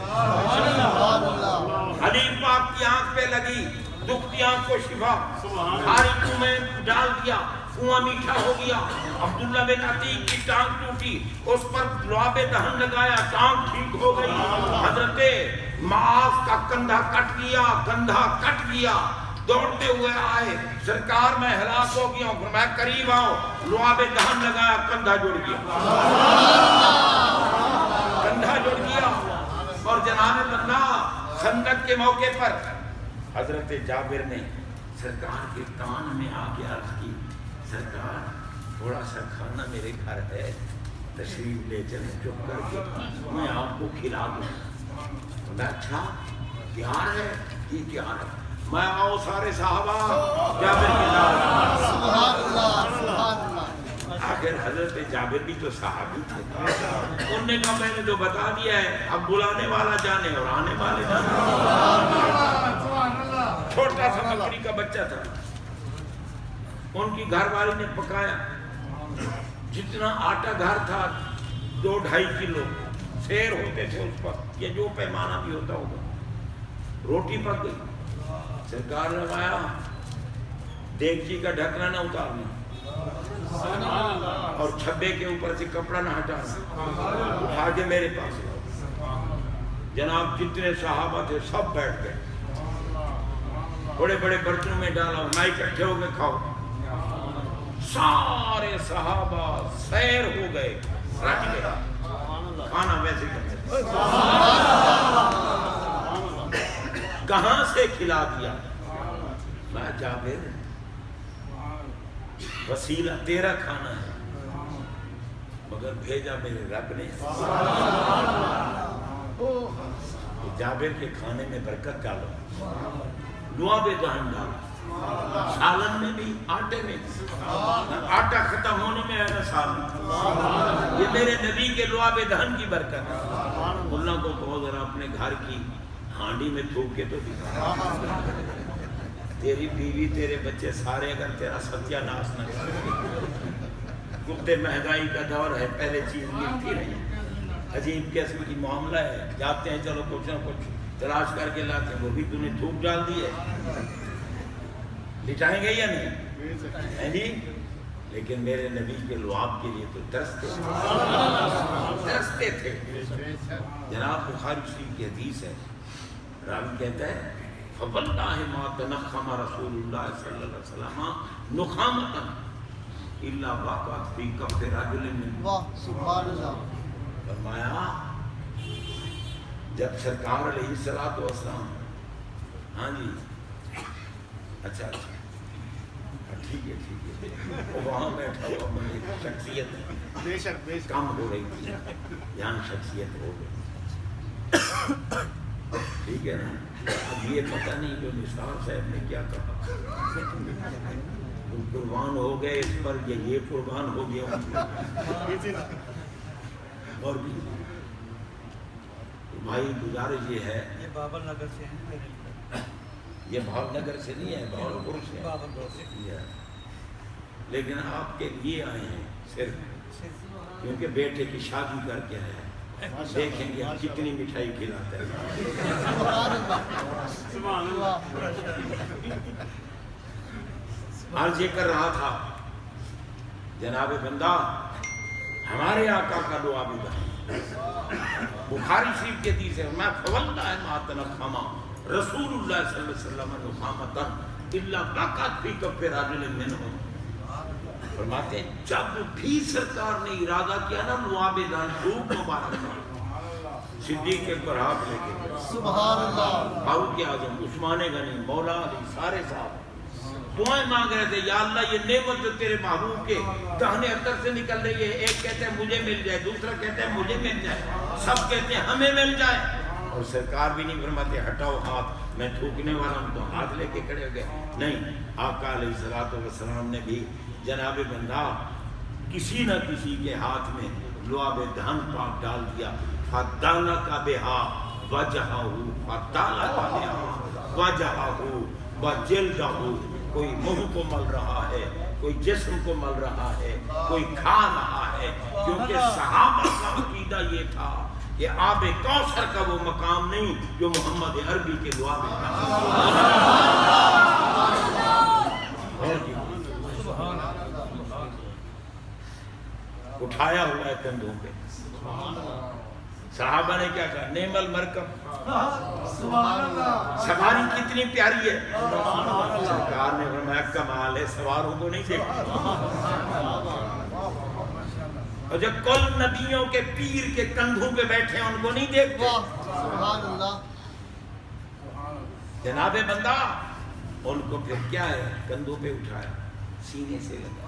علی پاک کی آنکھ پہ لگی دکھتی آنکھ کو شفا، کھاری منہ میں ڈال دیا کنواں میٹھا ہو گیا، عبداللہ بن عتیق کی ٹانگ ٹوٹی، اس پر لعاب دہن لگایا، ٹانگ ٹھیک ہو گئی۔ حضرت معاذ کا کندھا کٹ گیا، کندھا کٹ گیا، دوڑتے ہوئے آئے، سرکار میں ہلاک ہو گیا ہوں، فرمایا قریب آؤ، لعاب دہن لگایا، کندھا جڑ گیا، کندھا جڑ گیا۔ اور جناب بندہ خندق کے موقع پر حضرت جابر نے سرکار کے کان میں آ کے عرض کی، سرکار تھوڑا سا کھانا میرے گھر ہے، تشریف لے چلیں، چپ کر کے میں آپ کو کھلا دوں۔ میں اچھا پیار ہے؟ جی پیار ہے۔ میں آؤ سارے صحابہ جابر کے نام، سبحان اللہ سبحان اللہ۔ آخر حضرت جابر بھی تو صحابی تھے، انہوں نے کہا میں نے تو بتا دیا ہے، اب بلانے والا جانے اور آنے والے جانے۔ چھوٹا سا بکری کا بچہ تھا، ان کی گھر والی نے پکایا، جتنا آٹا گھر تھا 2-2.5 کلو سیر ہوتے تھے اس پر، یہ جو پیمانہ بھی ہوتا ہوگا، روٹی پک گئی۔ سرکار نے فرمایا دیگچی کا ڈھکنا نہ اتارنا اور چھبے کے اوپر سے کپڑا نہ ہٹانا، اٹھا کے میرے پاس لاؤ۔ جناب جتنے صحابہ تھے سب بیٹھ گئے، بڑے بڑے برتنوں میں ڈالا، میں اکٹھے ہو کے کھاؤ۔ سارے صحابہ سیر ہو گئے، رٹ گئے، کھانا ویسے کرتے کہاں سے کھلا دیا؟ میں جابر وسیلہ تیرا کھانا ہے، مگر بھیجا میرے رب نے، جابر کے کھانے میں برکت ڈالو، لعاب دہن ڈالو۔ سالن میں بھی، آٹے میں بھی، آٹا ختم ہونے میں ہے نا سالن۔ یہ میرے نبی کے لعاب دہن کی برکت ہے۔ اللہ کو کہو ذرا اپنے گھر کی ہانڈی میں تھوک کے تو دکھا، تیری بیوی تیرے بچے سارے اگر تیرا ستیہ ناش نہ کریں۔ کتے مہنگائی کا دور ہے، پہلے چیز ملتی نہیں، عجیب قسم کی معاملہ ہے، جاتے ہیں چلو کچھ نہ کچھ تلاش کر کے لاتے ہیں، وہ بھی تو نے تھوک ڈال دی ہے، لٹائیں گے یا نہیں؟ جی لیکن میرے نبی کے لعاب کے لیے تو ترستے تھے۔ جناب بخاری شریف کی حدیث ہے، راوی کہتا ہے فواللہ ما تنخم رسول اللہ صلی اللہ علیہ وسلم نخامتا الا وقعت فی کف رجل من، سبحان اللہ۔ فرمایا جب سرکار علیہ الصلوۃ والسلام، ہاں جی اچھا ٹھیک ہے وہاں بیٹھا ہوا میری شخصیت کم ہو رہی تھی، یہاں شخصیت ہو گئی، ٹھیک ہے نا۔ اب یہ پتہ نہیں جو نثار صاحب نے کیا کہا، تم قربان ہو گئے اس پر، یہ قربان ہو گیا۔ اور بھی بھائی گزارش یہ ہے، یہ بابر نگر سے ہیں، یہ بھاؤ نگر سے نہیں ہے، بہاولپور سے ہے، لیکن آپ کے لیے آئے ہیں صرف کیونکہ بیٹے کی شادی کر کے آئے ہیں، دیکھیں گے ہم کتنی مٹھائی کھلاتے ہیں۔ عرض یہ کر رہا تھا جناب بندہ، ہمارے آقا کا دعا بھی بھائی بخاری شریف کے حدیث ہے، میں فواللہ ما تنخم رسول اللہ صلی اللہ علیہ وسلم نخامتا الا وقعت فی کف رجل منہم، فرماتے ہیں جب بھی سرکار نے ارادہ کیا نا لعاب دہن خوب مبارک تھا، صدیق اکبر ہاتھ لے کے، سبحان اللہ، فاروق اعظم، عثمان غنی، مولا علی، سارے صاحب دعائیں مانگ رہے تھے، یا اللہ یہ نعمت جو تیرے محبوب کے دہنے اثر سے نکل رہی ہے، ایک کہتے ہیں مجھے مل جائے، دوسرا کہتے ہیں مجھے مل جائے، سب کہتے ہیں ہمیں مل جائے، اور سرکار بھی نہیں فرماتے ہٹاؤ ہاتھ میں تھوکنے والا ہوں، تو ہاتھ لے کے کھڑے ہو گئے، نہیں، آقا علیہ الصلوۃ والسلام نے بھی جناب بندہ کسی نہ کسی کے ہاتھ میں لعاب دہن پاک ڈال دیا، فَدَّلَكَ بِهَا وَجْهَهُ فَدَّلَكَ بِهَا وَجْهَهُ وَجِلْدَهُ، کوئی منہ کو مل رہا ہے، کوئی جسم کو مل رہا ہے، کوئی کھا رہا ہے، کیونکہ صحابہ کا عقیدہ یہ تھا کہ آب کوثر کا وہ مقام نہیں جو محمد عربی کے دعا میں اٹھایا ہوا ہے کندھوں پہ۔ صحابہ نے کیا کہا، نعم المرکب، سواری کتنی پیاری ہے، سرکار نے فرمایا کمال ہے، سواروں کو نہیں دیکھا، اور جو کل نبیوں کے پیر کے کندھوں پہ بیٹھے ہیں ان کو نہیں دیکھتے۔ سبحان اللہ، جناب بندہ ان کو پھر کیا ہے، کندھوں پہ اٹھایا، سینے سے لگا،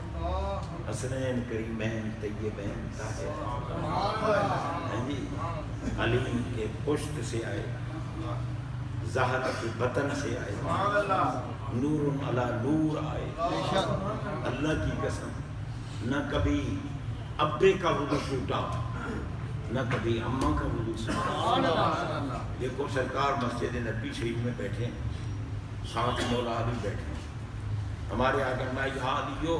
حسنین کریمین طیبین طاہرین، جی علی کے پشت سے آئے، زہرا کے بطن سے آئے، نور علی نور آئے، اللہ کی قسم نہ کبھی ابے کا وضو ٹوٹا نہ کبھی اماں کا وضو ٹوٹا۔ دیکھو سرکار مسجد نبی شریف میں بیٹھے ہیں، ساتھ مولا علی بیٹھے ہیں، ہمارے آگے میں یہاں علیو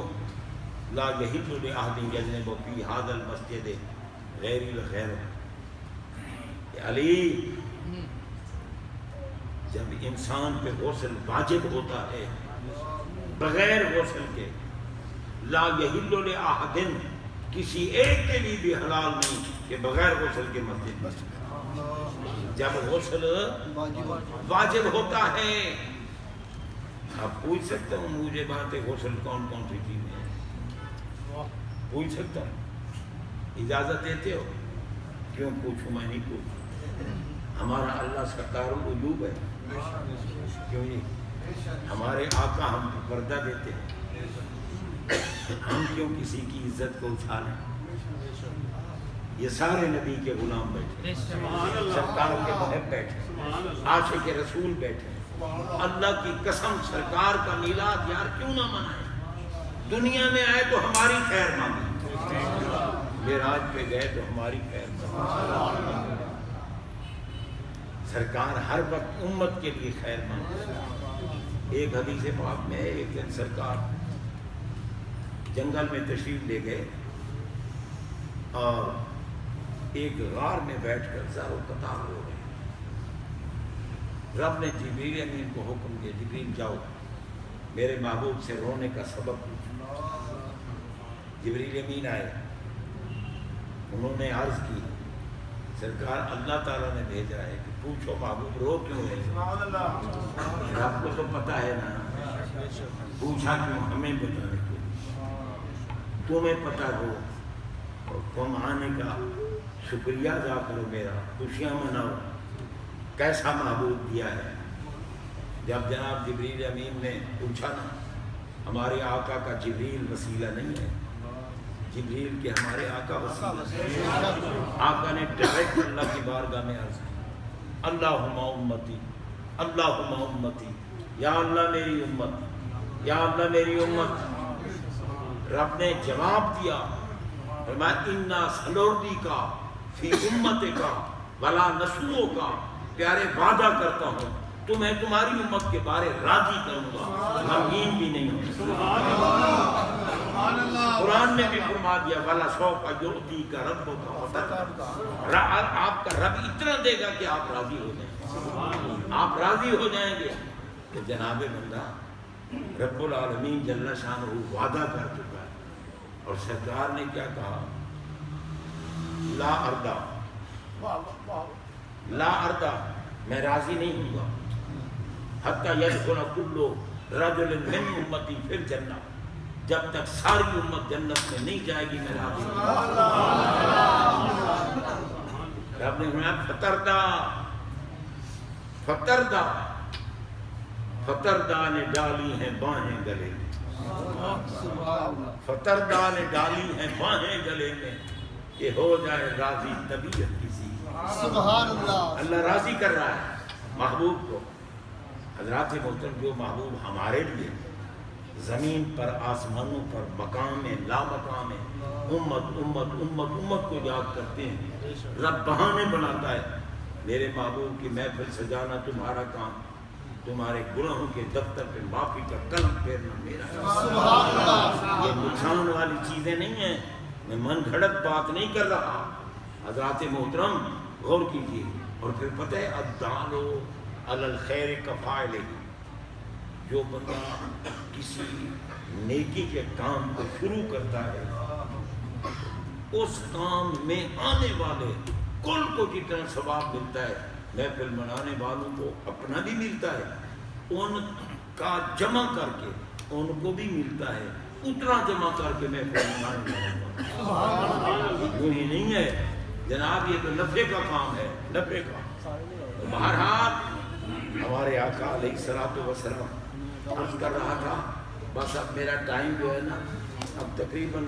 لا یحل لأحد یجنب فی ھذا المسجد غیر الغیر، علی جب انسان پہ غسل واجب ہوتا ہے بغیر غسل کے، لا یحل لأحد، کسی ایک کے لیے بھی حلال نہیں کہ بغیر غسل کے مسجد میں، جب غسل واجب ہوتا ہے۔ اب پوچھ سکتا ہوں مجھے باتیں غسل کون کون سی چیزیں ہیں، پوچھ سکتا ہوں، اجازت دیتے ہو؟ کیوں پوچھوں، میں نہیں پوچھوں، ہمارا اللہ ستار العیوب ہے، کیوں نہیں؟ ہمارے آقا ہم کو پردہ دیتے ہیں، ہم کیوں کسی کی عزت کو اچھالیں؟ یہ سارے نبی کے غلام بیٹھے، سرکار کے محب بیٹھے، عاشق رسول بیٹھے، اللہ کی قسم سرکار کا میلاد یار کیوں نہ منائے؟ دنیا میں آئے تو ہماری خیر مانگی، معراج پہ گئے تو ہماری خیر مانگی۔ سرکار ہر وقت امت کے لیے خیر مانگتے۔ ایک حدیث پاک میں ایک دن سرکار جنگل میں تشریف لے گئے اور ایک غار میں بیٹھ کر زار و قطار ہو گئے۔ رب نے جبریل امین کو حکم دیا، جبریل جاؤ میرے محبوب سے رونے کا سبب پوچھو۔ جبریل امین آئے، انہوں نے عرض کی سرکار اللہ تعالیٰ نے بھیجا ہے کہ پوچھو محبوب رو کیوں رہے؟ آپ کو تو پتہ ہے نا، پوچھا کیوں؟ ہمیں بتانے کے لیے، تمہیں پتہ ہو اور تم آنے کا شکریہ ادا کرو، میرا خوشیاں مناؤ، کیسا محبوب دیا ہے۔ جب جناب جبریل امین نے پوچھا نا، ہمارے آقا کا جبریل وسیلہ نہیں ہے، جبریل کے ہمارے آقا وسیلہ ہے۔ آقا نے ڈائریکٹ اللہ کی بارگاہ میں عرض کی اللہم امتی، اللہم امتی، یا اللہ میری امت، یا اللہ میری امت۔ رب نے جواب دیا فرمایا انا سنردی کا فی امت کا ولا نسلو کا، پیارے وعدہ کرتا ہوں تمہیں تمہاری امت کے بارے راضی کروں گا، غمگین بھی نہیں ہوں۔ قرآن نے بھی فرما دیا ولا سوف یعطی کا رب کا، آپ کا رب اتنا دے گا کہ آپ راضی ہو جائیں، آپ راضی ہو جائیں گے۔ کہ جناب بندہ رب العالمین جل شانہ وعدہ کر چکا ہے، اور سرکار نے کیا کہا؟ لا اردا، لا اردا، میں راضی نہیں ہوں گا حتی یدخل کل رجل من امتی فی الجنہ، جب تک ساری امت جنت میں نہیں جائے گی میں راضی نہیں ہوں گا۔ رب نے فرمایا فتردہ، فتردہ، فتردہ نے ڈالی ہیں باہیں گلے میں، فتردہ نے ڈالی ہیں باہیں گلے میں، کہ ہو جائے راضی طبیعت کسی۔ سبحان اللہ، اللہ راضی کر رہا ہے محبوب کو۔ حضرات محترم، جو محبوب ہمارے لیے زمین پر آسمانوں پر مقام میں لا مقام ہے، امت امت امت امت کو یاد کرتے ہیں، رب بہانے بناتا ہے۔ میرے محبوب کی محفل سجانا تمہارا کام، تمہارے گناہوں کے دفتر پہ معافی کا قلم پھیرنا میرا کام۔ یہ نقصان والی چیزیں نہیں ہیں، میں من گھڑت بات نہیں کر رہا۔ حضرات محترم غور کیجیے۔ اور پھر پتہ ہے الدالو علی الخیر کفاعلہ، جو بندہ کسی نیکی کے کام کو شروع کرتا ہے، اس کام میں آنے والے کل کو جتنا ثواب ملتا ہے، محفل منانے والوں کو اپنا بھی ملتا ہے، ان کا جمع کر کے ان کو بھی ملتا ہے، اتنا جمع کر کے محفل منانے والوں کو۔ یوں ہی نہیں ہے جناب، یہ تو نفع کا کام ہے، نفع کا۔ بہرحال ہمارے آقا علیہ الصلوۃ والسلام عرض کر رہا تھا، بس اب میرا ٹائم جو ہے نا، اب تقریباً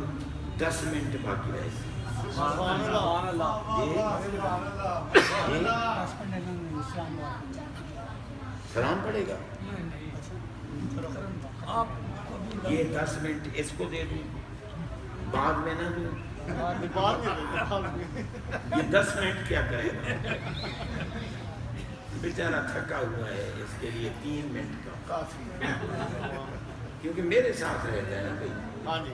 10 منٹ باقی رہے گی۔ سلام پڑے گا، یہ 10 منٹ اس کو دے دوں، بعد میں نہ دوں، یہ 10 منٹ کیا کرے گا؟ بیچارہ تھکا ہوا ہے، اس کے لیے 3 منٹ کا کافی، کیونکہ میرے ساتھ رہتا ہے نا بھائی،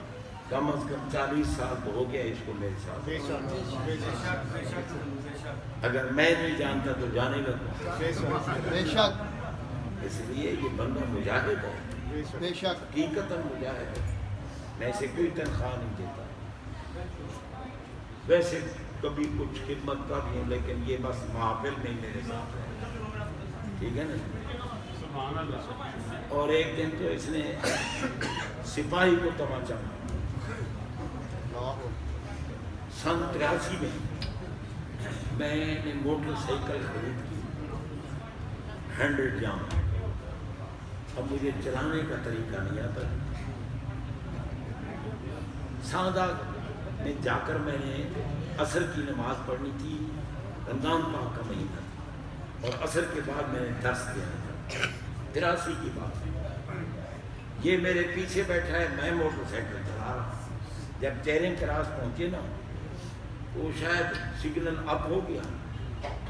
کم از کم 40 سال تو ہو گیا اس کو میرے ساتھ۔ اگر میں نہیں جانتا تو جانے گا بے شک، اس لیے یہ بندہ مجاہد ہے، بے شک، حقیقتاً مجاہد ہے۔ میں اسے کوئی تنخواہ نہیں دیتا، ویسے کبھی کچھ خدمت کر رہی ہوں، لیکن یہ بس محافل میں میرے ساتھ ہے، ٹھیک ہے نا۔ اور ایک دن تو اس نے سپاہی کو تماچا مارا۔ سن 83 میں نے موٹر سائیکل خرید کی 100 جام، اب مجھے چلانے کا طریقہ نہیں آتا۔ سادہ میں جا کر میں نے عصر کی نماز پڑھنی تھی، رمضان پاک کا مہینہ تھا، اور عصر کے بعد میں نے درس دینا تھا۔ 83 کی بات ہے. یہ میرے پیچھے بیٹھا ہے, میں موٹر سائیکل چلا رہا ہوں. جب چیرنگ کراس پہنچے نا تو شاید سگنل اپ ہو گیا,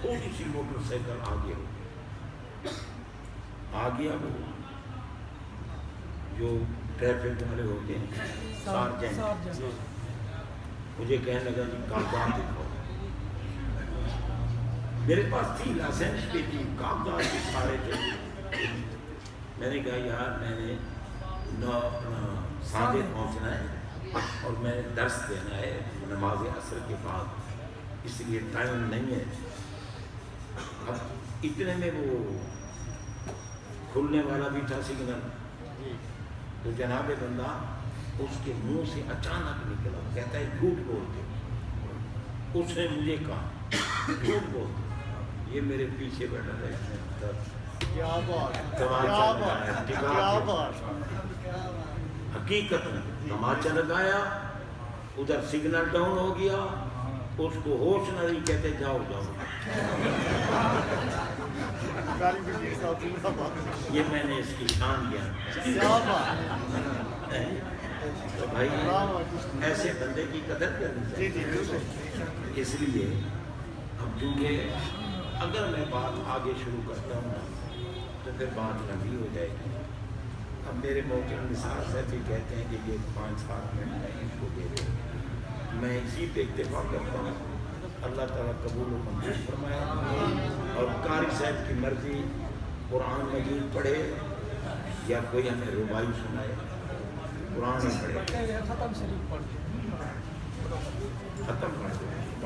تھوڑی سی موٹر سائیکل آگے ہو گئی. آ گیا وہ جو ٹریفک والے ہوتے ہیں سارجنٹ, مجھے کہنے لگا جی کاغذات دکھاؤ. میرے پاس تھی, لائسنس بھی تھی, کاغذات بھی سارے تھے. میں نے کہا یار میں نے ساندے پہنچنا ہے اور میں نے درس دینا ہے نماز عصر کے بعد, اس لیے ٹائم نہیں ہے. اب اتنے میں وہ کھلنے والا بھی تھا سگنل, تو جناب بندہ اس کے منہ سے اچانک نکلا, کہتا ہے جھوٹ بولتے. اس نے مجھے کہا جھوٹ بولتے. یہ میرے پیچھے بیٹھا تھا, اس نے حقیقت میں تماچا لگایا. ادھر سگنل ڈاؤن ہو گیا, اس کو ہوش نہ رہی, کہتے جاؤ جاؤ. یہ میں نے اس کی شان کیا. تو بھائی ایسے بندے کی قدر کرنی چاہیے. اس لیے اب چونکہ اگر میں بات آگے شروع کرتا ہوں نا تو پھر بات لمبی ہو جائے گی. اب میرے محترم نثار صاحب بھی کہتے ہیں کہ یہ 5-7 منٹ میں اس کو دے دیں, میں اسی پہ اکتفا کرتا ہوں. اللہ تعالیٰ قبول و منظور فرمائے. اور قاری صاحب کی مرضی قرآن مجید پڑھے یا کوئی ہمیں ربائی سنائے. قرآن پڑھے, ختم کر دیں.